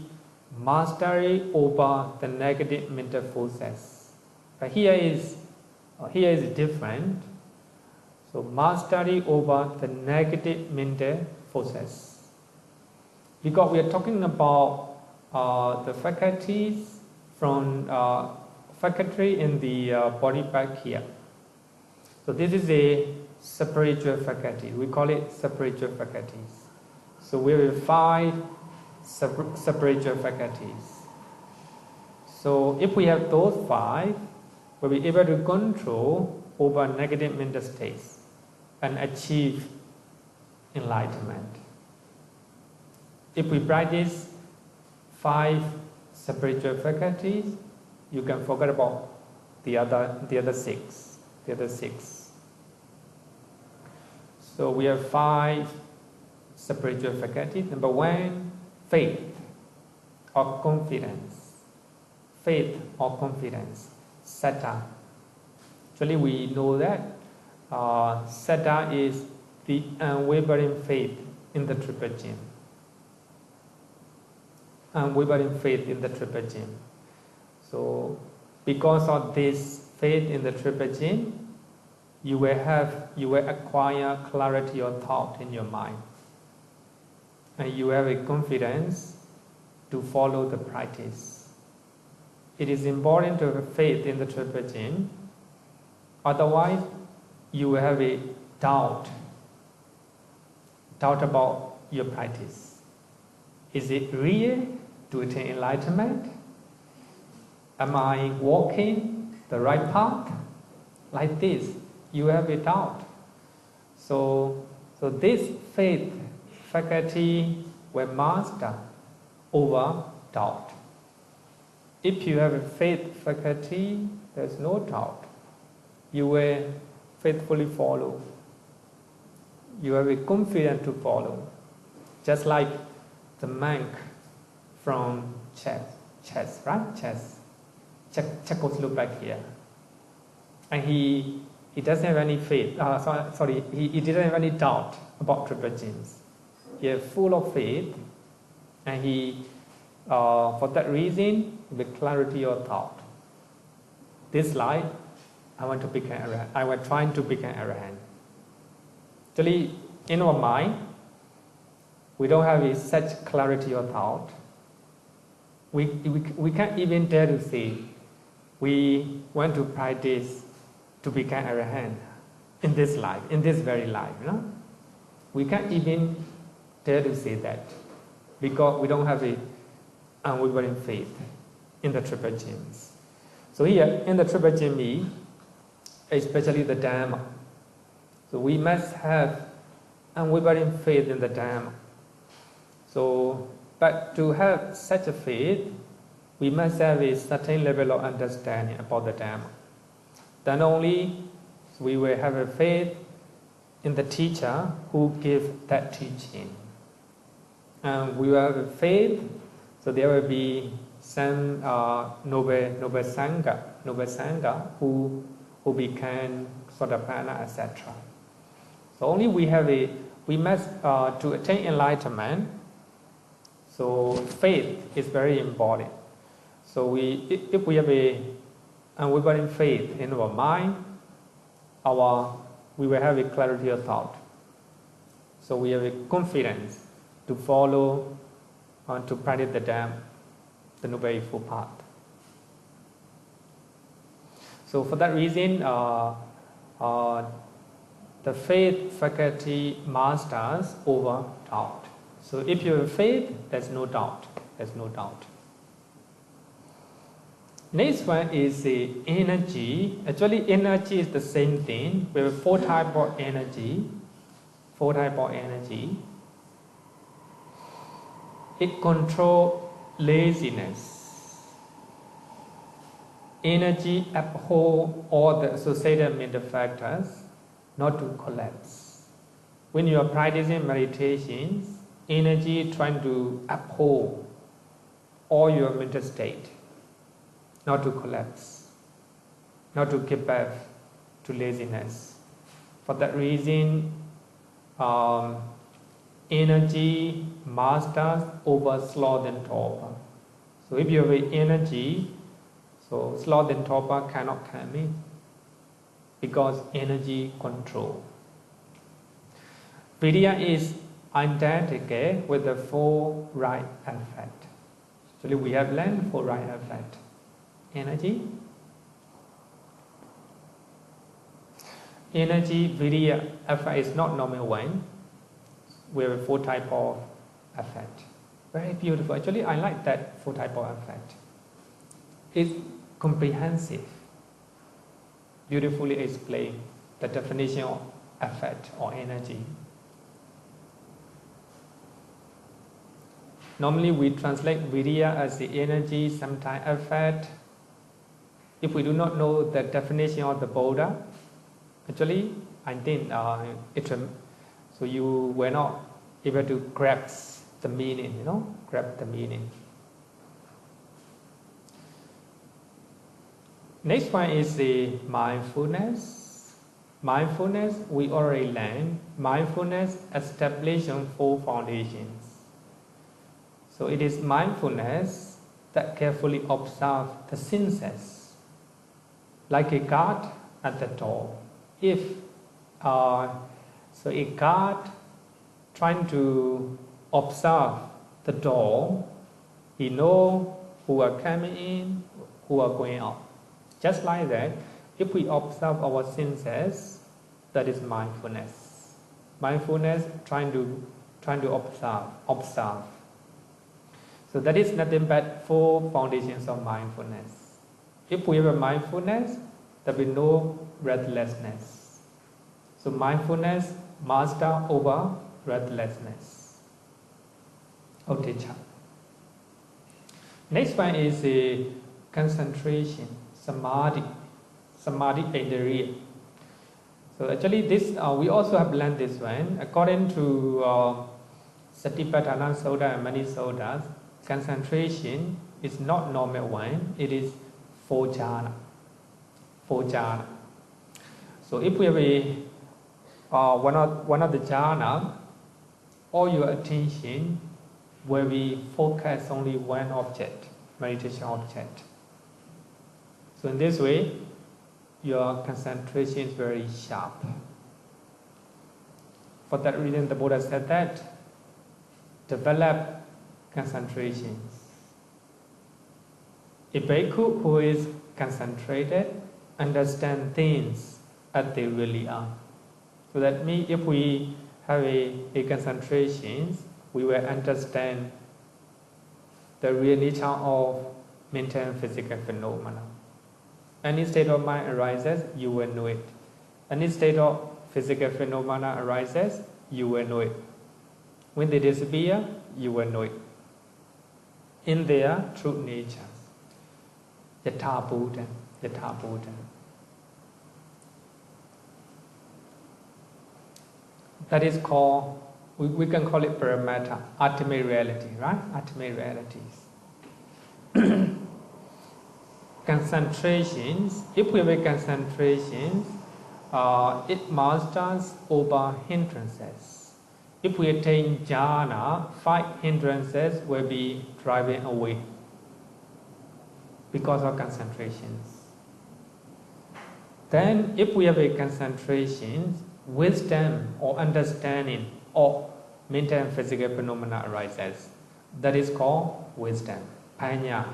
mastery over the negative mental forces. But here is different. So mastery over the negative mental forces. Because we are talking about the faculties from faculty in the body back here. So this is a spiritual faculty. We call it spiritual faculties. So we have 5 spiritual faculties. So if we have those 5, we'll be able to control over negative mental states and achieve enlightenment. If we practice 5 spiritual faculties, you can forget about the other six. So we have 5 spiritual faculties. Number 1, faith or confidence. Faith or confidence. Saddha. Actually, we know that Saddha is the unwavering faith in the Triple Gem. Unwavering faith in the Triple Gem. So, because of this faith in the Triple Gem, you will acquire clarity of thought in your mind. And you have a confidence to follow the practice. It is important to have faith in the Triple Gem. Otherwise, you will have a doubt about your practice. Is it real to attain enlightenment? Am I walking the right path? Like this, you have a doubt. So this faith faculty will master over doubt. If you have a faith faculty, there's no doubt. You will faithfully follow. you are very confident to follow. Just like the monk from chess, right? Czechoslovakia. And he doesn't have any faith. He didn't have any doubt about triple genes. He is full of faith, and he, for that reason, with clarity of thought, this life, I want to become Arahant. I was trying to become Arahant. Actually, in our mind, we don't have such clarity of thought. We can't even dare to say we want to practice to become Arahant in this life, in this very life. You know? We can't even dare to say that because we don't have a unwavering faith in the triple genes. So here in the triple gene, especially the Dhamma, so we must have unwavering faith in the Dhamma. So, but to have such a faith, we must have a certain level of understanding about the Dhamma. Then only we will have a faith in the teacher who gives that teaching. And we will have a faith, so there will be some noble Sangha who became Sotapanna, etc. So only we must to attain enlightenment. So faith is very important. So if we have a unwavering faith in our mind, we will have a clarity of thought. So we have a confidence to follow and to practice the Dhamma, the Noble Eightfold Path. So for that reason, the faith faculty masters over doubt. So if you have faith, there's no doubt. There's no doubt. Next one is the energy. Actually, energy is the same thing. We have 4 types of energy. 4 types of energy. It controls laziness. Energy upholds all the associated mental factors not to collapse. When you are practicing meditations, energy trying to uphold all your mental state, not to collapse, not to give birth to laziness. For that reason, energy masters over sloth and torpor. So if you have energy, so sloth and torpor cannot come in because energy control. Vidya is identical with the 4 right effect. Actually, we have learned 4 right effect. Energy, vidya, effect is not normal one. We have 4 types of effect. Very beautiful. Actually, I like that 4 types of effect. It's comprehensive. Beautifully explain the definition of effect or energy. Normally, we translate vidya as the energy, sometimes effect. If we do not know the definition of the Buddha, actually, I think so you were not able to grasp the meaning, grasp the meaning. Next one is the mindfulness. Mindfulness, we already learned. Mindfulness establishes 4 foundations. So it is mindfulness that carefully observes the senses, like a guard at the door. If so a guard trying to observe the door, he knows who are coming in, who are going out. Just like that, if we observe our senses, that is mindfulness. Mindfulness trying to observe. So that is nothing but 4 foundations of mindfulness. If we have a mindfulness, there will be no restlessness. So mindfulness master over restlessness. Uttecca. Next one is the concentration, samadhi indriya. So So actually this, we also have learned this one. According to Satipatthana Sutta and many Suttas, concentration is not normal one, it is 4 jhana. 4 jhana. So if we have one of the jhana, all your attention will be focused only one object, meditation object. So in this way, your concentration is very sharp. For that reason, the Buddha said that develop concentrations. A bhikkhu who is concentrated understands things as they really are. So that means if we have a concentration, we will understand the real nature of mental and physical phenomena. Any state of mind arises, you will know it. Any state of physical phenomena arises, you will know it. When they disappear, you will know it. In their true natures. Yatha Buddha, Yatha Buddha. That is called, we can call it Paramattha, ultimate reality, right? Ultimate realities. Concentrations, if we have concentrations, it masters over hindrances. If we attain jhana, 5 hindrances will be driving away because of concentrations. Then if we have a concentration, wisdom or understanding of mental and physical phenomena arises. That is called wisdom. Panya,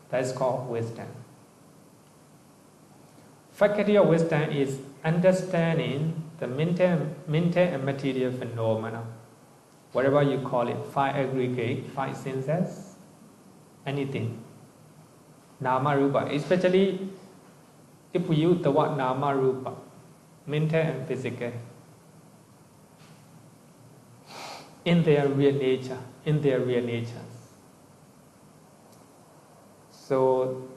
that is called wisdom. Faculty of wisdom is understanding the mental and material phenomena. Whatever you call it, 5 aggregate, 5 senses, anything. Nama Rupa, especially if we use the word Nama Rupa, mental and physical, in their real nature, in their real natures. So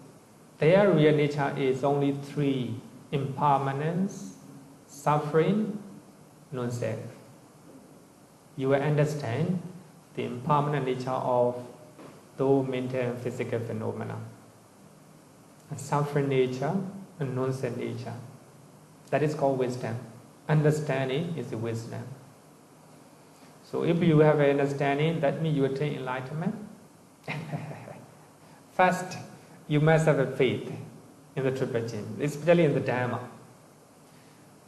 their real nature is only 3: impermanence, suffering, non-self. You will understand the impermanent nature of those mental and physical phenomena, a suffering nature, a non-self nature. That is called wisdom. Understanding is the wisdom. So if you have an understanding, that means you attain enlightenment. First, you must have a faith in the triple gem, especially in the Dhamma.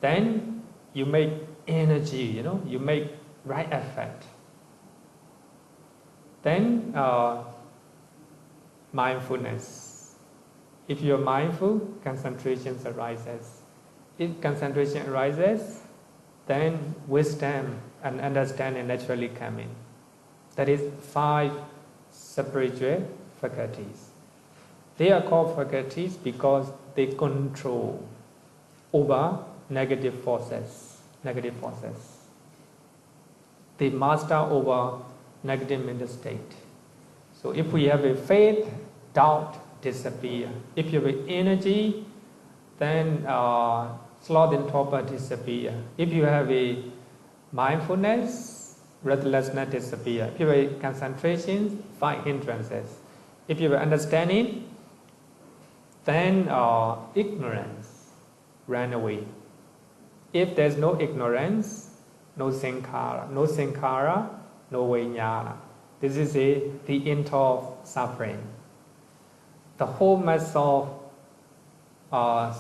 Then you make energy, you make right effort. Then mindfulness. If you are mindful, concentration arises. If concentration arises, then wisdom and understanding naturally come in. That is 5 spiritual faculties. They are called faculties because they control over negative forces. Negative forces. They master over negative mental state. So if we have a faith, doubt disappear. If you have energy, then sloth and torpor disappear. If you have a mindfulness, restlessness disappear. If you have a concentration, 5 hindrances. If you have understanding, then ignorance ran away. If there's no ignorance, no sankhara, no vijnana. This is the end of suffering. The whole mass of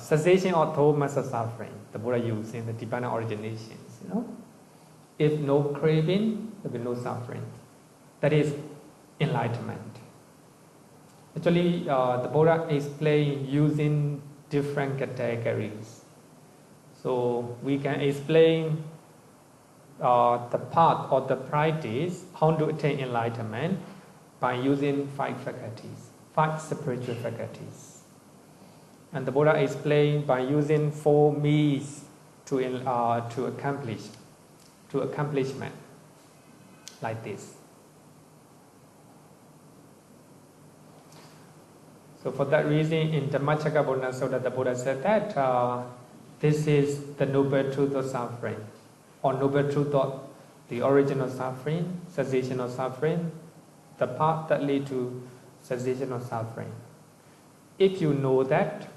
cessation of the whole mass of suffering, the Buddha used in the Dipana originations. If no craving, there will be no suffering. That is enlightenment. Actually, the Buddha explained using different categories. So we can explain the path or the practice, how to attain enlightenment, by using 5 faculties, 5 spiritual faculties. And the Buddha explained by using 4 means to accomplishment, like this. So for that reason, in Dhammacakkappavattana Sutta, the Buddha said that this is the noble truth of suffering, or noble truth of the origin of suffering, cessation of suffering, the path that leads to cessation of suffering. If you know that,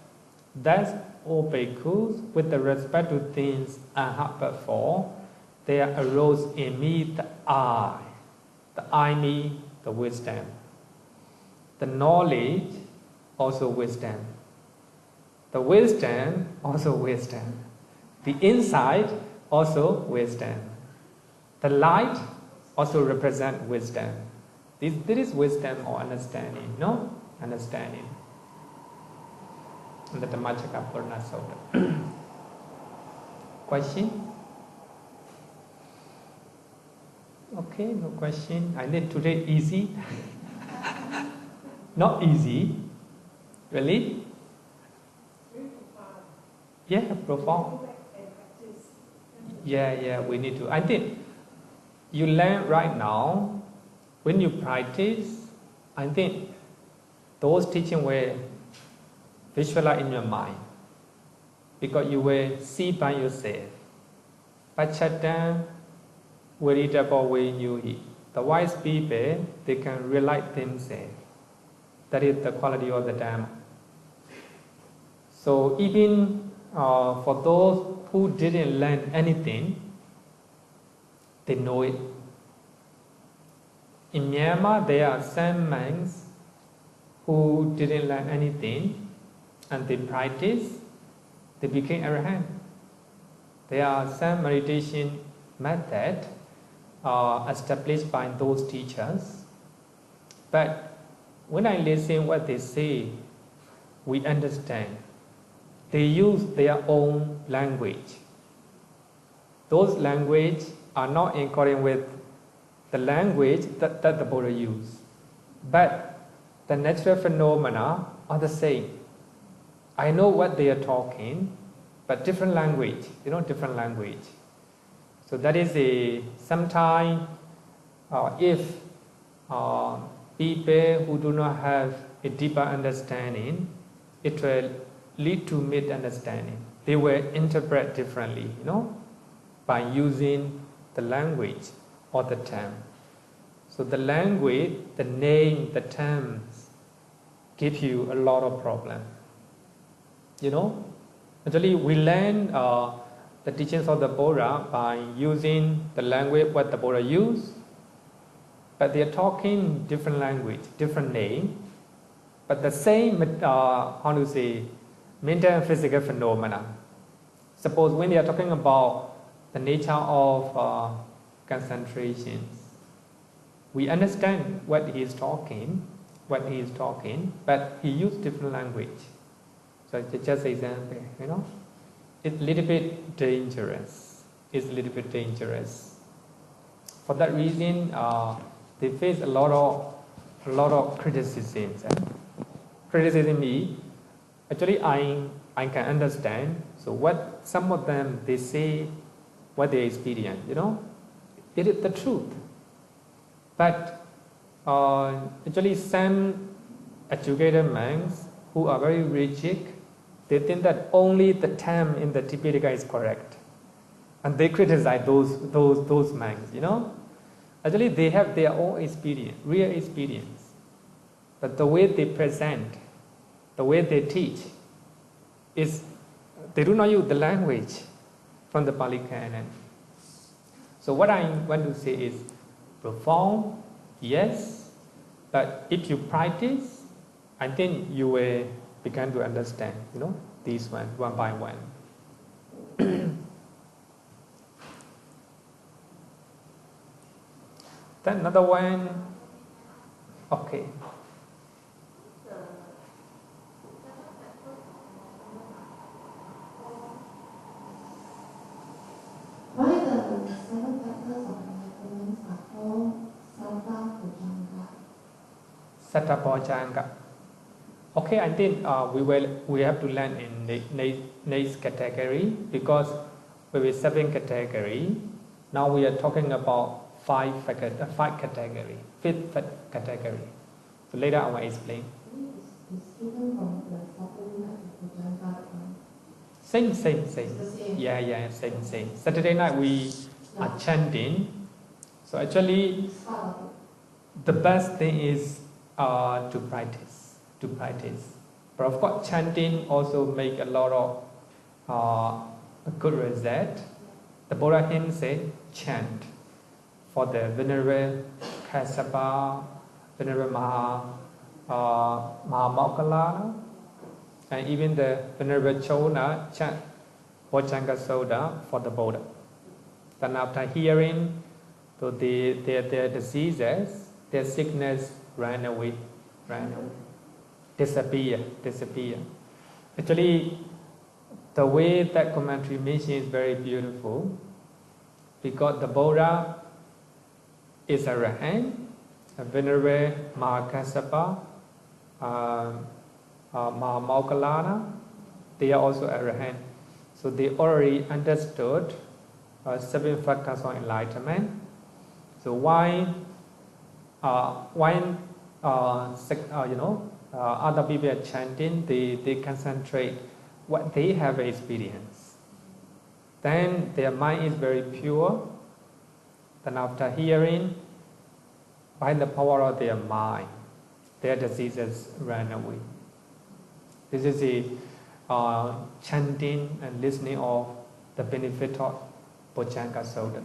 that's all bhikkhus, with the respect to things I have before, there arose in me the I means the wisdom, the knowledge, also wisdom, the wisdom, also wisdom, the insight, also wisdom, the light also represent wisdom. This is wisdom or understanding, no? Understanding. In the Dhammacakkappavattana Sutta. Question? Okay, no question. I think today easy. Not easy. Really? Yeah, profound. Yeah, we need to. I think you learn right now, when you practice, I think those teachings will visualize in your mind. Because you will see by yourself. Pachatan Veritable way you eat. The wise people, they can realize themselves. That is the quality of the Dhamma. So even for those who didn't learn anything, they know it. In Myanmar, there are some monks who didn't learn anything and they practice, they became arahant. There are some meditation methods established by those teachers. But when I listen what they say, we understand. They use their own language. Those languages are not in accordance with the language that the Buddha used. But the natural phenomena are the same. I know what they are talking, but different language, different language. So that is sometimes if people who do not have a deeper understanding, it will lead to misunderstanding. They will interpret differently, by using the language or the term. So the language, the name, the terms give you a lot of problem. Actually we learn the teachings of the Buddha by using the language what the Buddha used, but they are talking different language, different name, but the same, mental and physical phenomena. Suppose when they are talking about the nature of concentration, we understand what he is talking, but he used different language. So just example, it's a little bit dangerous. For that reason, they face a lot of criticisms. Criticism me, actually I can understand. So what some of them they say, what they experience, it is the truth. But actually some educated monks who are very rigid, they think that only the term in the Tipitaka is correct, and they criticize those monks. Actually, they have their own experience, real experience, but the way they present, the way they teach, is they do not use the language from the Pali Canon. So what I want to say is, profound, yes, but if you practice, I think you will begin to understand, these one by one. Then another one, okay. Why the 7 factors of enlightenment are called Sattapojanga? Okay, I think we have to learn in the next category, because we have 7 category. Now we are talking about 5 category, 5th category. So later I will explain. Same. It's the same. Yeah, same. Saturday night we are chanting. So actually, the best thing is to practice. But of course, chanting also make a lot of good result. The Buddha hymn say chant for the Venerable Kassapa, Venerable Mahamokkala, and even the Venerable Chona chant Bojjhanga Soda for the Buddha. Then after hearing, so their diseases, their sickness ran away, disappear. Actually, the way that commentary mentions is very beautiful, because the Buddha is a Arahant, a Venerable Mahakassapa, Mahamokkala, they are also Arahant. So they already understood 7 factors of enlightenment. So why other people are chanting, they concentrate what they have experienced. Then their mind is very pure. Then after hearing, by the power of their mind, their diseases ran away. This is the chanting and listening of the benefit of Bojjhanga Soda.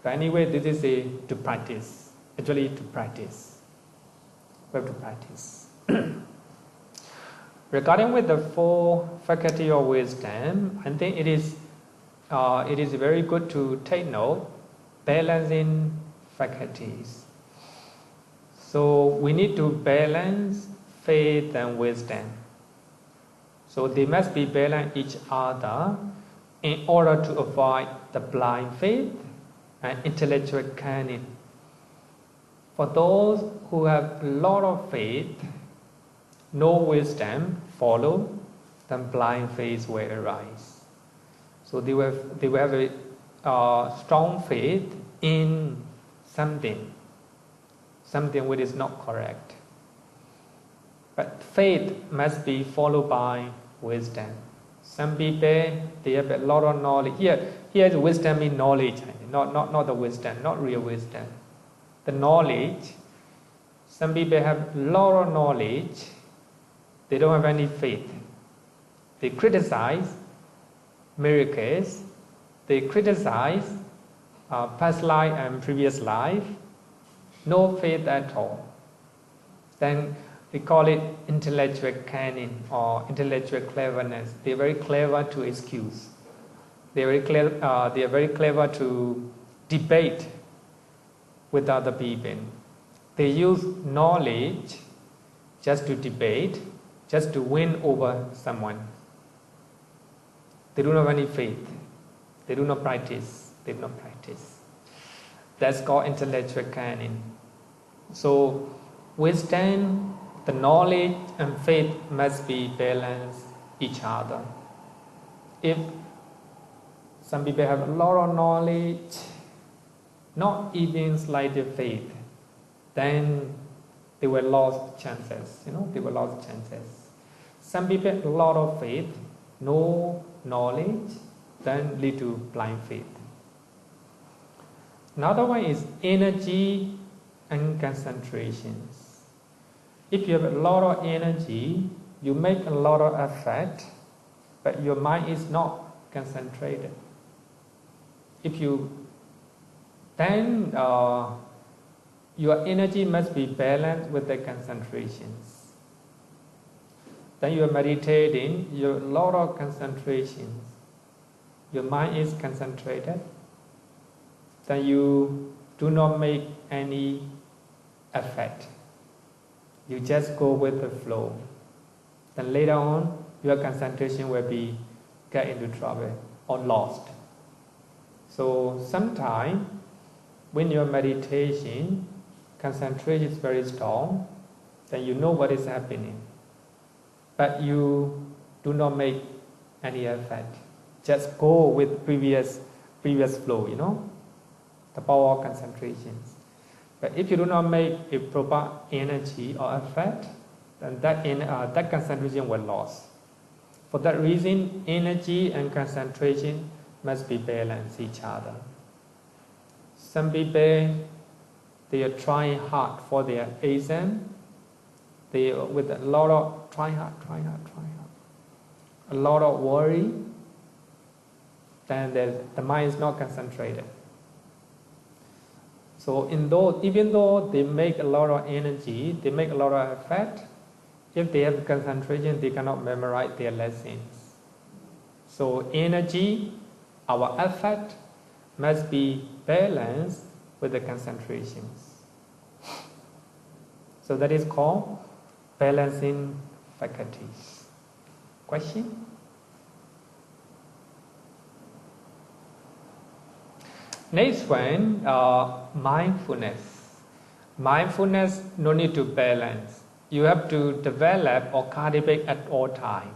But anyway, this is to practice. Actually, to practice. We have to practice. Regarding with the 4 faculty of wisdom, I think it is very good to take note, balancing faculties. So we need to balance faith and wisdom. So they must be balanced each other in order to avoid the blind faith and intellectual cunning. For those who have a lot of faith, no wisdom follow, then blind faith will arise. So they will have a strong faith in something which is not correct. But faith must be followed by wisdom. Some people, they have a lot of knowledge. Here is wisdom in knowledge, not the wisdom, not real wisdom. The knowledge, some people have a lot of knowledge, they don't have any faith. They criticize miracles, they criticize past life and previous life, no faith at all. Then we call it intellectual cunning or intellectual cleverness. They are very clever to excuse. They are very clever to debate with other people. They use knowledge just to debate, just to win over someone. They do not have any faith. They do not practice. That's called intellectual cunning. So wisdom, the knowledge and faith must be balanced each other. If some people have a lot of knowledge, not even slight faith, then they will lose chances. Some people have a lot of faith, no knowledge, then lead to blind faith. Another one is energy and concentrations. If you have a lot of energy, you make a lot of effort, but your mind is not concentrated. Then your energy must be balanced with the concentrations. Then you are meditating, you have a lot of concentrations. Your mind is concentrated. Then you do not make any effort. You just go with the flow. Then later on, your concentration will get into trouble or lost. So sometimes when your meditation, concentration is very strong, then you know what is happening. But you do not make any effort. Just go with previous flow, the power of concentrations. But if you do not make a proper energy or effort, then that concentration will lose. For that reason, energy and concentration must be balanced each other. Some people, they are trying hard for their exam. They with a lot of try hard, a lot of worry, then the mind is not concentrated. So even though they make a lot of energy, they make a lot of effort, if they have concentration, they cannot memorize their lessons. So energy, our effort, must be balanced with the concentrations. So that is called balancing faculties. Question? Next one, mindfulness. Mindfulness no need to balance. You have to develop or cultivate at all time.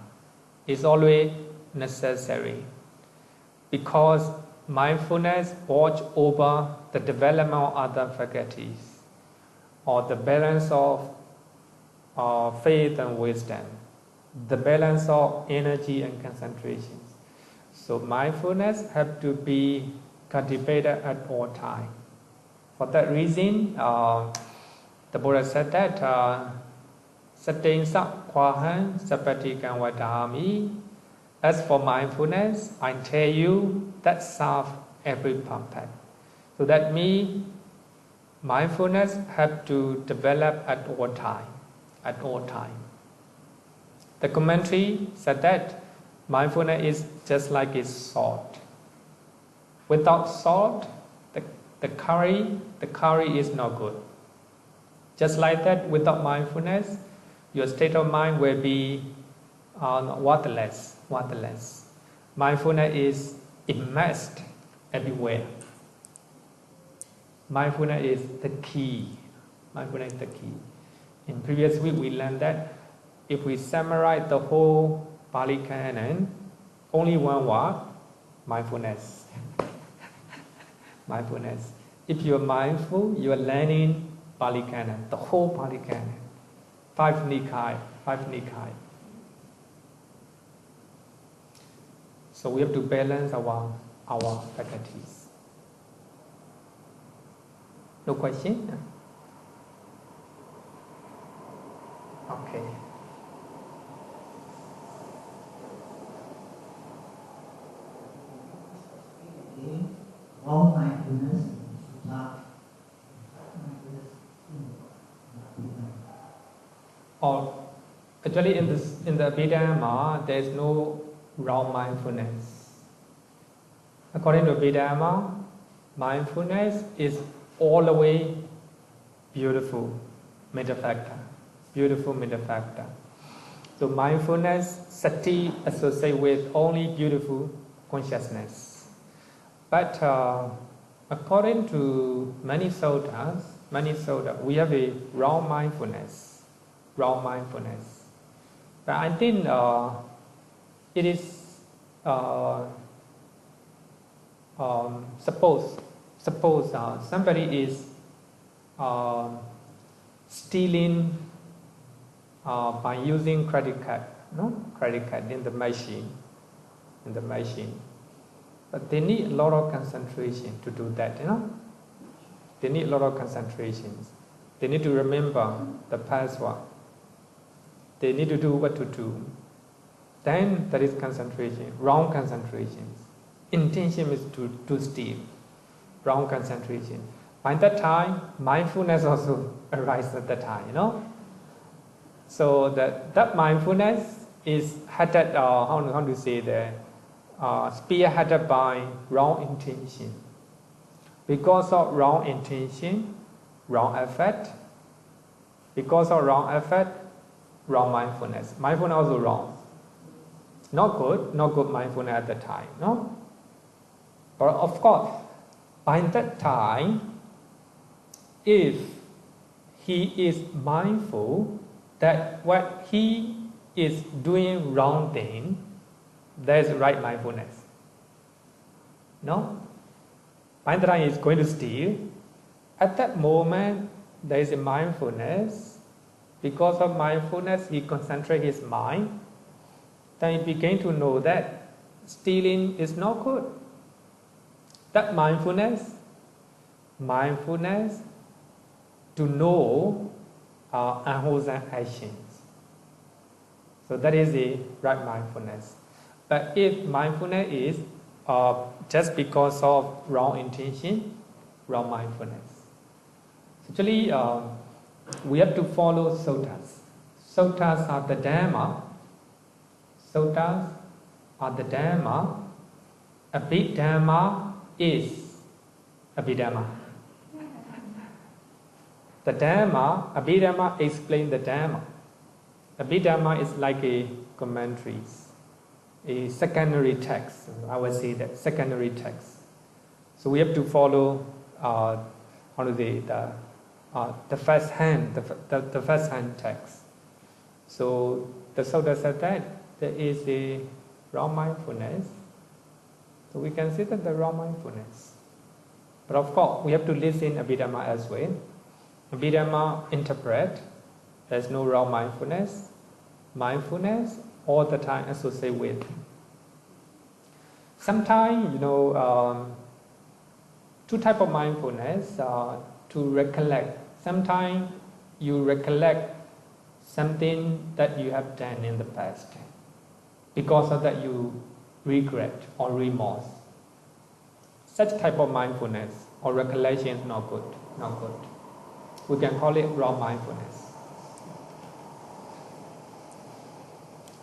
It's always necessary. Because mindfulness watch over the development of other faculties or the balance of faith and wisdom, the balance of energy and concentration. So mindfulness have to be cultivated at all time. For that reason, the Buddha said that Satin Sakwahan Sapatikam Vadami. As for mindfulness, I tell you that solves every purpose. So that means mindfulness have to develop at all time. At all time. The commentary said that mindfulness is just like a salt. Without salt, the curry is not good. Just like that, without mindfulness, your state of mind will be waterless. Mindfulness is immersed everywhere. Mindfulness is the key. Mindfulness is the key. In previous week, we learned that if we summarize the whole Pali Canon, only one word, mindfulness. Mindfulness. If you are mindful, you are learning Pali Canon, the whole Pali Canon. Five Nikai. So we have to balance our faculties. No question? Okay. All mindfulness, or actually in the Abhidhamma, there is no wrong mindfulness. According to Abhidhamma, mindfulness is all the way beautiful middle factor. So mindfulness, sati, associate with only beautiful consciousness. But according to many suttas, we have a wrong mindfulness. But I think it is suppose somebody is stealing by using credit card in the machine. But they need a lot of concentration to do that, They need a lot of concentration. They need to remember the password. They need to do what to do. Then there is concentration, wrong concentration. Intention is to steal, wrong concentration. By that time, mindfulness also arises at that time, So that mindfulness is headed, how to say that, spearheaded by wrong intention. Because of wrong intention, wrong effort. Because of wrong effort, wrong mindfulness. Mindfulness also wrong. Not good mindfulness at the time, But of course, by that time, if he is mindful that what he is doing wrong thing, that is right mindfulness. By the time he is going to steal, at that moment there is a mindfulness. Because of mindfulness, he concentrates his mind. then you begin to know that stealing is not good. That mindfulness to know our unwholesome actions. So that is the right mindfulness. But if mindfulness is just because of wrong intention, wrong mindfulness. Actually, we have to follow suttas. Suttas are the Dhamma. Suttas are the Dhamma. Abhidhamma is Abhidhamma. The Dhamma, Abhidhamma explains the Dhamma. Abhidhamma is like a commentaries, a secondary text. I would say that secondary text. So we have to follow the first hand, the first hand text. So the Sutta said that there is a wrong mindfulness. So we consider the wrong mindfulness. But of course, we have to listen Abhidhamma as well. Abhidhamma interpret. There's no wrong mindfulness. Mindfulness all the time associated with. Sometimes, two types of mindfulness to recollect. Sometimes you recollect something that you have done in the past. Because of that you regret or remorse. Such type of mindfulness or recollection is not good. Not good. We can call it wrong mindfulness.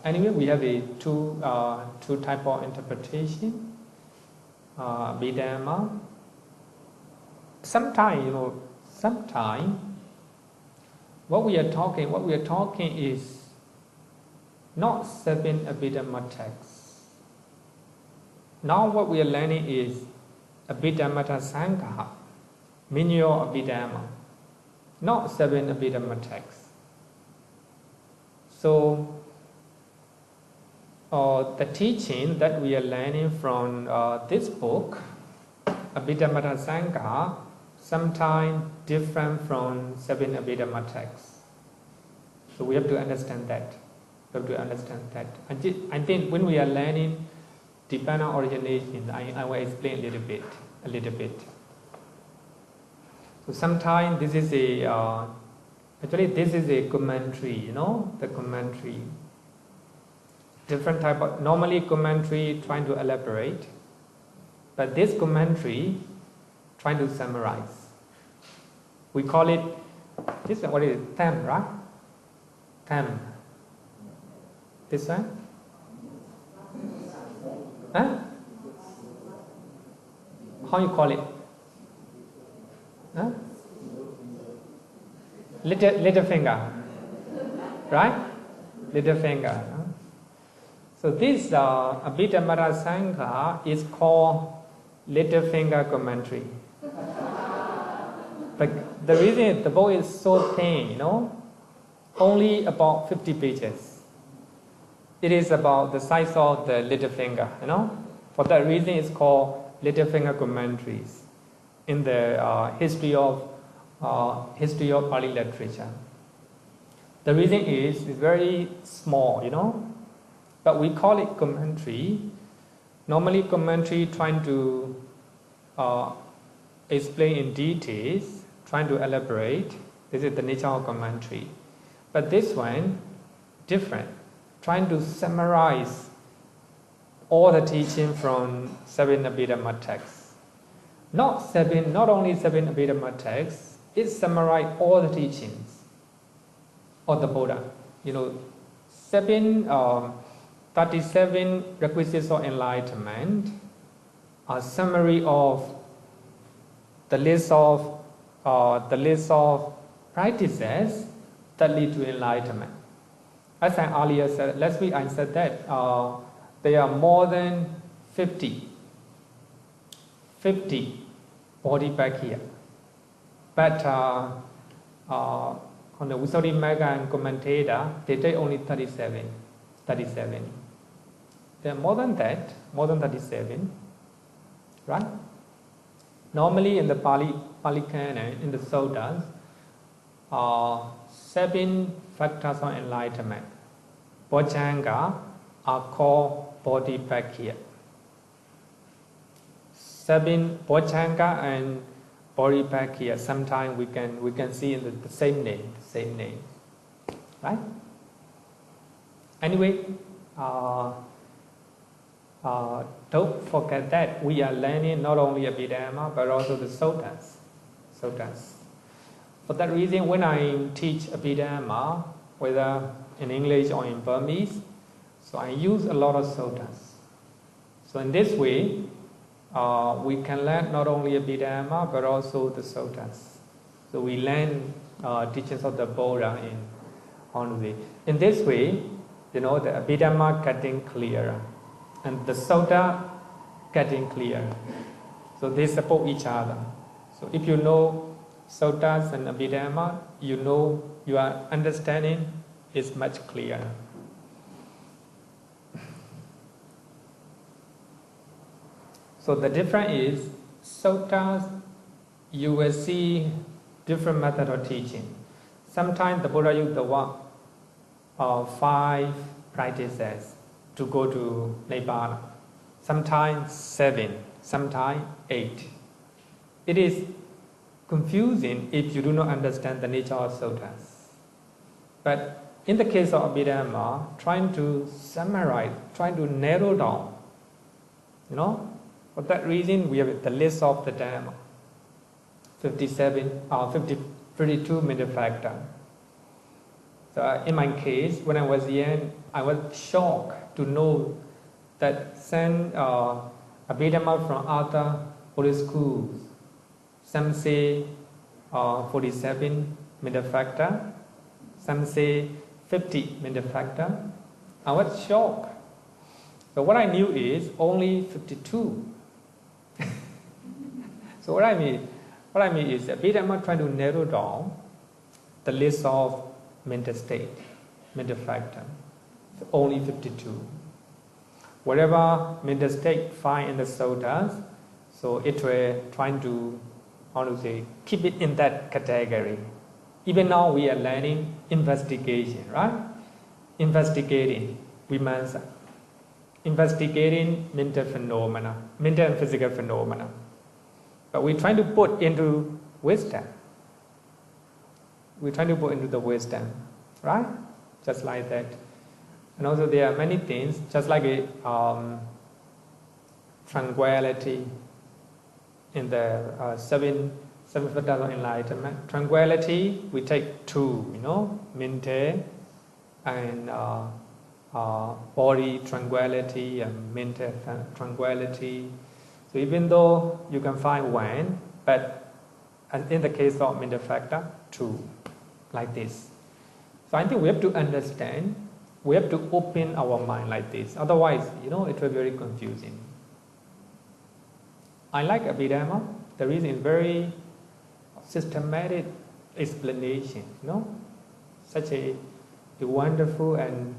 Anyway, we have a two type of interpretation. Abhidhamma. Sometimes, what we are talking is not 7 Abhidhamma texts. Now what we are learning is Abhidhammata Sangha, meaning of Abhidhamma, not 7 Abhidhamma texts. So the teaching that we are learning from this book, Abhidhammata Sangha, sometimes different from 7 Abhidhamma texts. So we have to understand that. I think when we are learning Dipana origination, I will explain a little bit. So sometimes this is a commentary, the commentary. Different type of, normally commentary trying to elaborate, but this commentary trying to summarize. We call it, this one, what is it? Tham, right? Tham. This one? Huh? How you call it? Huh? Little finger. Right? Little finger. Huh? So this Abhidhammata Sangha is called little finger commentary. But the reason the book is so thin, only about 50 pages. It is about the size of the little finger, For that reason, it's called little finger commentaries in the history of Pali literature. The reason is it's very small, but we call it commentary. Normally, commentary trying to explain in details, trying to elaborate. This is the nature of commentary. But this one, different. Trying to summarize all the teaching from 7 Abhidhamma texts. Not only 7 Abhidhamma texts, it summarizes all the teachings of the Buddha. 37 requisites of enlightenment, a summary of the list of practices that lead to enlightenment. As I earlier said, last week I said that there are more than 50 body back here. But on the Visuddhimagga and commentator, they take only 37. There are more than that, more than 37, right? Normally in the Pali Canon, in the Suttas, 7 factors of enlightenment. Bojjhanga, are called bodhipakkhya. 7 bojjhanga and bodhipakkhya, sometimes we can see in the same name, right? Anyway, don't forget that we are learning not only Abhidhamma but also the suttas. For that reason, when I teach Abhidhamma, whether in English or in Burmese, so I use a lot of suttas. So in this way, we can learn not only Abhidhamma but also the suttas. So we learn teachings of the Buddha in this way, the Abhidhamma getting clearer and the sutta getting clearer. So they support each other. So if you know suttas and Abhidhamma, your understanding is much clearer. So the difference is, suttas, you will see different method of teaching. Sometimes the Buddha used the word 5 practices to go to Nibbana. Sometimes 7, sometimes 8. It is confusing if you do not understand the nature of suttas. But in the case of Abhidhamma, trying to summarize, trying to narrow down, for that reason we have the list of the Dhamma, 52 major factors. So in my case, when I was young, I was shocked to know that some Abhidhamma from other Buddhist schools, some say 47 major factors, some say 50 major factors. I was shocked. So what I knew is only 52. So what I mean is Abhidhamma trying to narrow down the list of mental state, mental factor. So only 52. Whatever mental state find in the suttas, so it will trying to, keep it in that category. Even now we are learning investigation, right? Investigating vimansa, investigating mental phenomena, mental and physical phenomena. But we're trying to put into wisdom. We're trying to put into the wisdom, right? Just like that. And also there are many things, just like tranquility in the seven factors of enlightenment. Tranquility, we take 2, mental and body tranquility and mental tranquility. So even though you can find 1, but in the case of mental factor, 2, like this. So I think we have to understand, we have to open our mind like this. Otherwise, it will be very confusing. I like Abhidhamma. The reason is very systematic explanation, such a wonderful and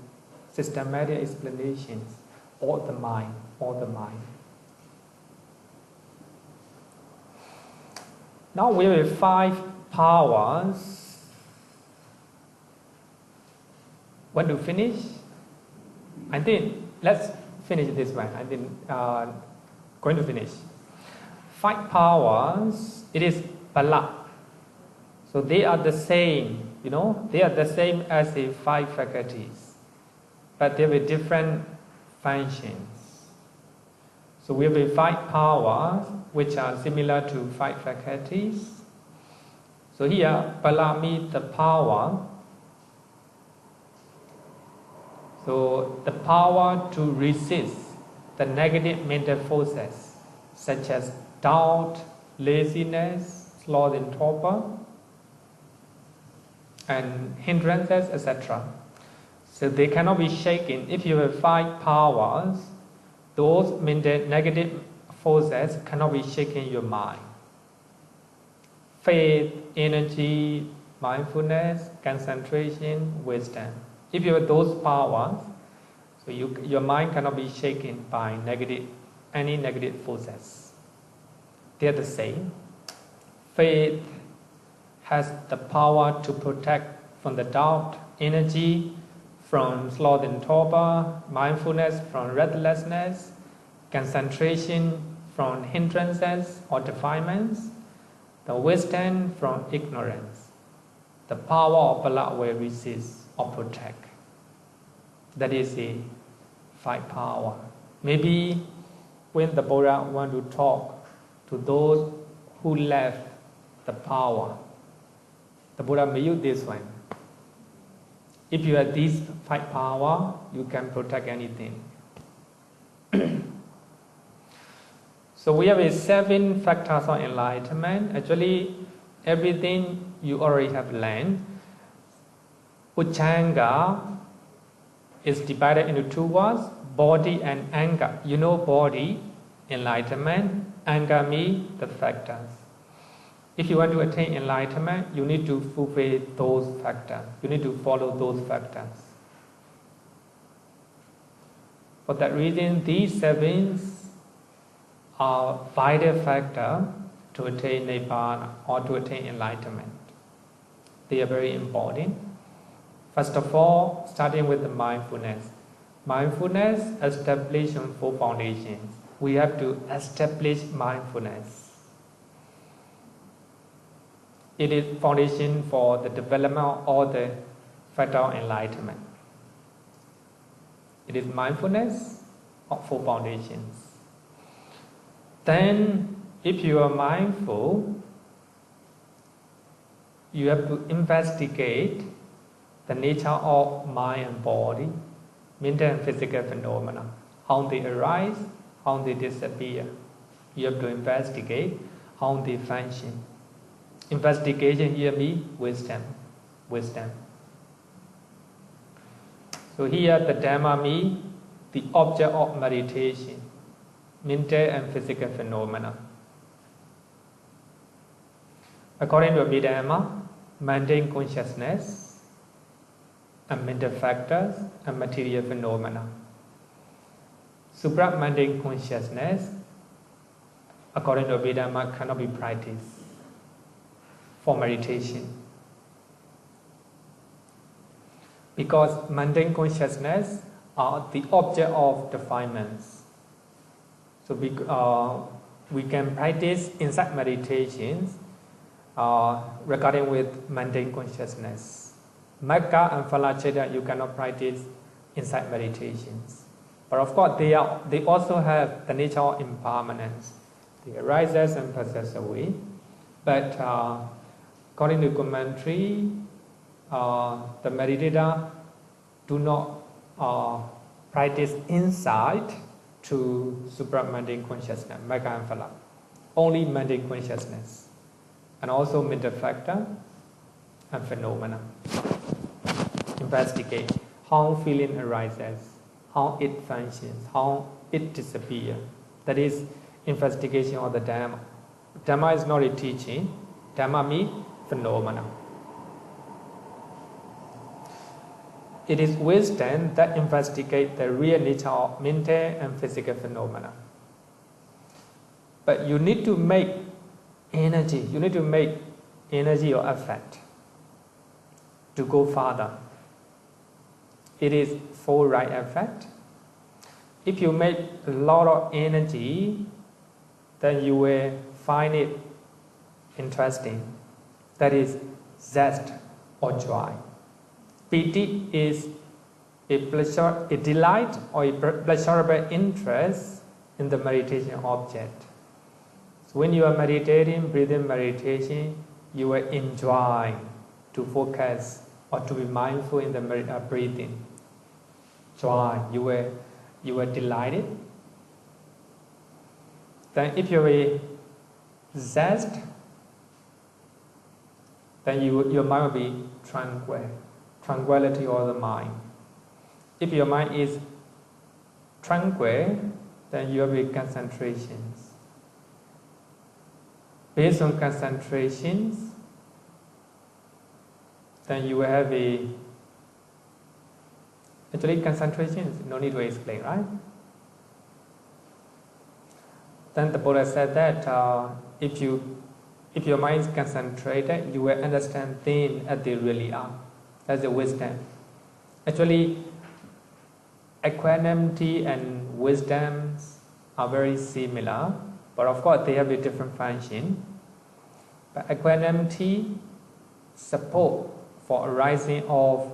systematic explanations. All the mind. Now we have 5 powers. Want to finish? I think let's finish this one. I think going to finish. 5 powers. It is pala. So they are the same. They are the same as the 5 faculties, but they have different functions. So we have 5 powers which are similar to 5 faculties. So here, pala means the power. So the power to resist the negative mental forces such as doubt, laziness, sloth and torpor, and hindrances, etc. So they cannot be shaken. If you have 5 powers, those negative forces cannot be shaken in your mind. Faith, energy, mindfulness, concentration, wisdom. If you have those powers, so your mind cannot be shaken by any negative forces. They are the same. Faith has the power to protect from the doubt. Energy, from sloth and torpor, mindfulness from restlessness, concentration from hindrances or defilements, the wisdom from ignorance. The power of Pala will resist or protect. That is the 5 power. Maybe when the Buddha want to talk to those who left the power, the Buddha may use this one. If you have these 5 power, you can protect anything. So we have 7 factors of enlightenment. Actually, everything you already have learned. Uchanga is divided into 2 words, body and anger. You know body, enlightenment, anger means the factors. If you want to attain enlightenment, you need to fulfill those factors. You need to follow those factors. For that reason, these 7 are vital factors to attain Nibbana or to attain enlightenment. They are very important. First of all, starting with the mindfulness. Mindfulness establishes 4 foundations. We have to establish mindfulness. It is foundation for the development of all the factors of enlightenment. It is mindfulness of 4 foundations. Then, if you are mindful, you have to investigate the nature of mind and body, mental and physical phenomena, how they arise, how they disappear. You have to investigate how they function. Investigation here means wisdom. So here the Dhamma means the object of meditation, mental and physical phenomena. According to Abhidhamma, mundane consciousness and mental factors and material phenomena. Supra-mundane consciousness, according to Abhidhamma, cannot be practiced for meditation. Because mundane consciousness are the object of defilements. So we can practice inside meditations regarding with mundane consciousness. Magga and Phalaccheda you cannot practice inside meditations. But of course they also have the nature of impermanence. They arise and passes away. But according to commentary, the meditator do not practice insight to supramundane consciousness, Magga and Phala. Only mundane consciousness. And also mental factor and phenomena. Investigate how feeling arises, how it functions, how it disappears. That is investigation of the Dhamma. Dhamma is not a teaching. Dhamma means phenomena. It is wisdom that investigates the real nature of mental and physical phenomena. But you need to make energy. You need to make energy or effort to go further. It is full right effort. If you make a lot of energy, then you will find it interesting. That is zest or joy. Piti is a pleasure, a delight or a pleasurable interest in the meditation object. So when you are meditating, breathing meditation, you will enjoy to focus or to be mindful in the breathing. Joy, you were delighted. Then if you are zest, then your mind will be tranquil. Tranquility of the mind. If your mind is tranquil, then you will be concentrations. Based on concentrations, then you will have actually concentrations, no need to explain, right? Then the Buddha said that if your mind is concentrated, you will understand things as they really are. That's the wisdom. Actually, equanimity and wisdom are very similar, but of course they have a different function. But equanimity support for arising of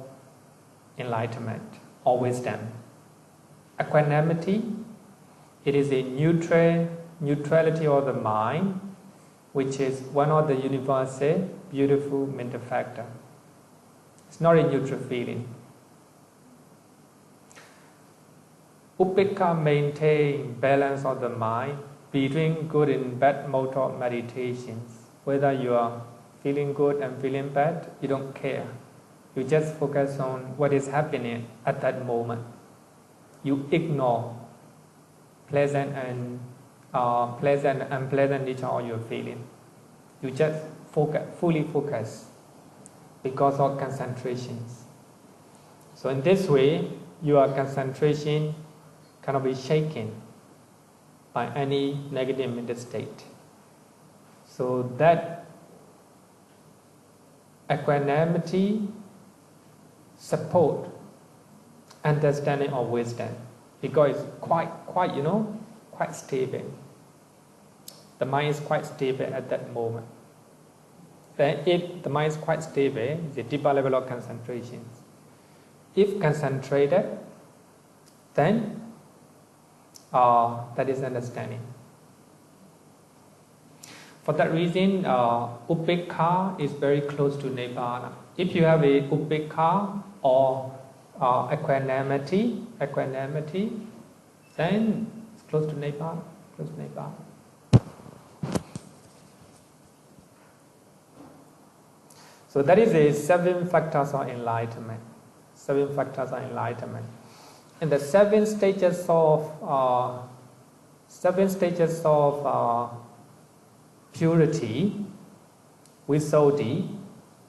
enlightenment or wisdom. Equanimity, it is a neutrality of the mind, which is one of the universal beautiful mental factor. It's not a neutral feeling. Upekkha maintain balance of the mind between good and bad mode of meditations. Whether you are feeling good and feeling bad, you don't care. You just focus on what is happening at that moment. You ignore pleasant and unpleasant nature of your feeling. You just fully focus because of concentrations. So in this way, your concentration cannot be shaken by any negative mental state. So that equanimity support understanding of wisdom, because it's quite stable. The mind is quite stable at that moment. Then if the mind is quite stable, it's a deeper level of concentration. If concentrated, then that is understanding. For that reason, upekkha is very close to Nibbana. If you have a upekkha or equanimity, then it's close to Nibbana. So that is a 7 factors of enlightenment. 7 factors of enlightenment. And the 7 stages of purity, visuddhi,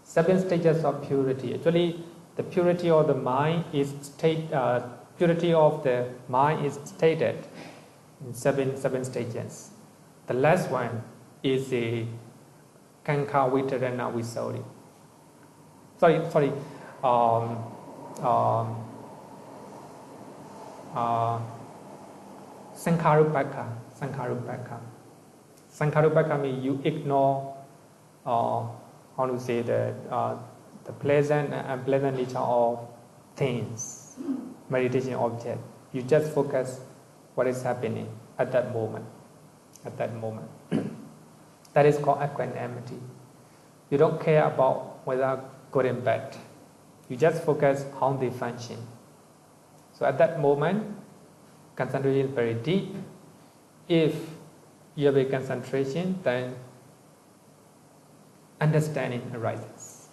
7 stages of purity. Actually, the purity of the mind is purity of the mind is stated in 7 stages. The last one is a kankha vitarana visuddhi. Sankharupaka. Sankharupaka means you ignore, the pleasant and unpleasant nature of things, meditation object. You just focus what is happening at that moment. That is called equanimity. You don't care about whether good and bad. You just focus how they function. So at that moment, concentration is very deep. If you have a concentration, then understanding arises.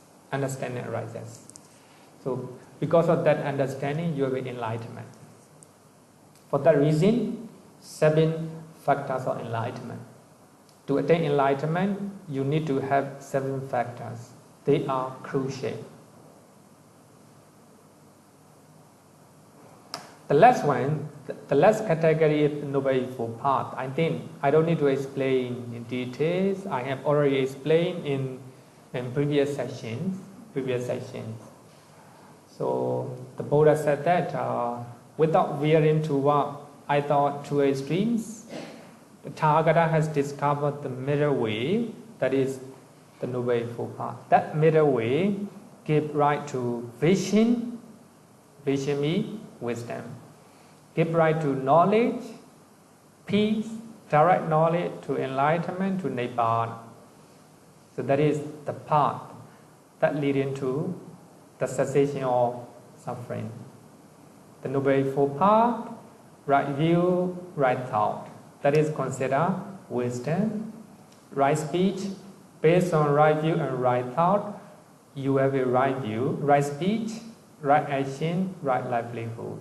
So because of that understanding, you have enlightenment. For that reason, 7 factors of enlightenment. To attain enlightenment, you need to have 7 factors. They are crucial. The last one, the last category of Noble Eightfold Path, I think I don't need to explain in details. I have already explained in previous sessions. So the Buddha said that without veering toward either two extremes, the Tathagata has discovered the middle way, that is the Noble Eightfold Path. That middle way gives right to vision means wisdom. Give right to knowledge, peace, direct knowledge, to enlightenment, to Nibbana. So that is the path that leads into the cessation of suffering. The Noble Eightfold Path, right view, right thought. That is considered wisdom. Right speech, based on right view and right thought, you have a right view, right speech, right action, right livelihood.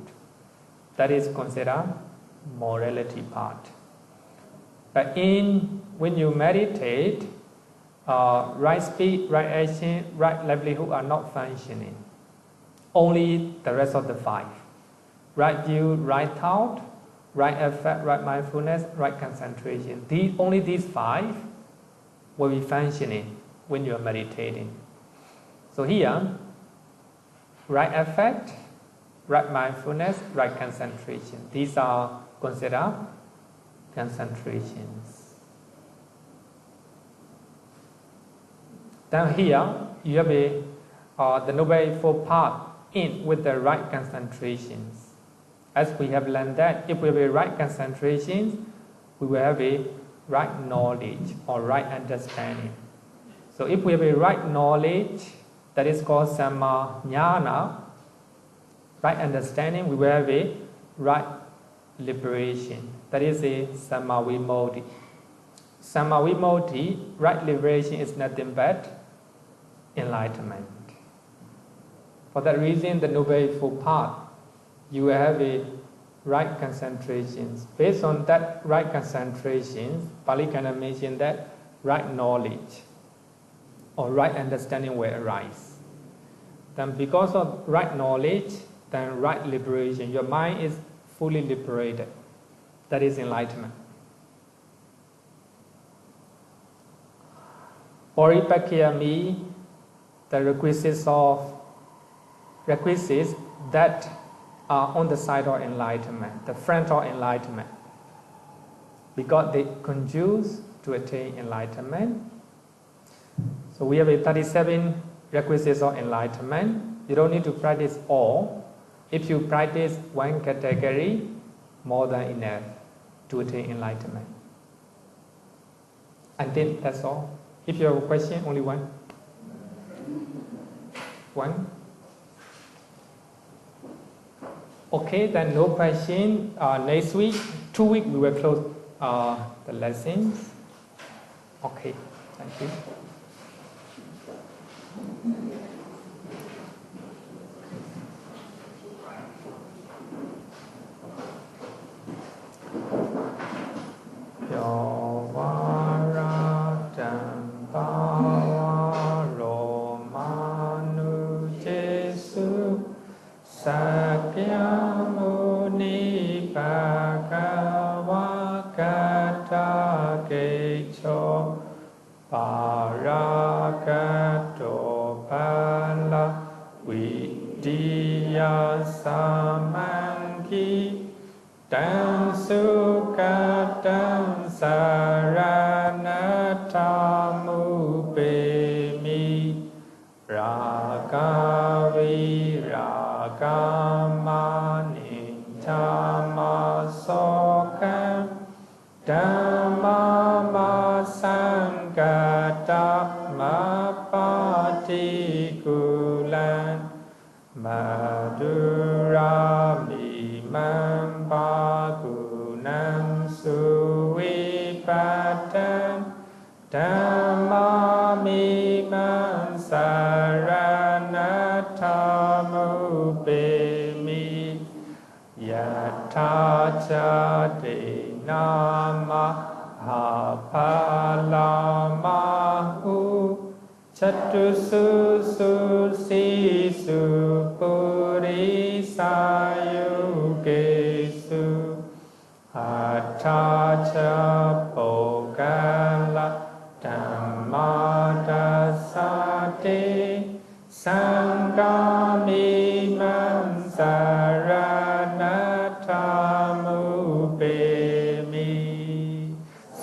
That is considered morality part. But when you meditate, right speech, right action, right livelihood are not functioning. Only the rest of the 5. Right view, right thought, right effect, right mindfulness, right concentration. Only these 5 will be functioning when you are meditating. So here, right effect, right mindfulness, right concentration. These are considered concentrations. Then here you have the Noble Eightfold Path in with the right concentrations. As we have learned that if we have a right concentration, we will have a right knowledge or right understanding. So if we have a right knowledge, that is called Sammajnana, right understanding, we will have a right liberation. That is a Sammavimodhi. Sammavimodhi, right liberation, is nothing but enlightenment. For that reason, the Noble Eightfold Path, you will have a right concentrations. Based on that right concentrations, Pali kind of mentioned that right knowledge or right understanding will arise. Then because of right knowledge, then right liberation, your mind is fully liberated. That is enlightenment. Paripakkaya means the requisites that are on the side of enlightenment, the front of enlightenment, because they conduce to attain enlightenment. So we have a 37 requisites of enlightenment. You don't need to practice all. If you practice one category, more than enough to attain enlightenment. I think that's all. If you have a question, only one. One. Okay, then no question. Next week, 2 weeks, we will close the lessons. Okay, thank you.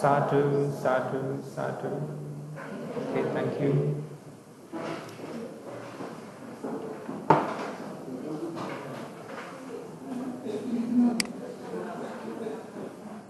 Sadhu, sadhu, sadhu. Okay, thank you.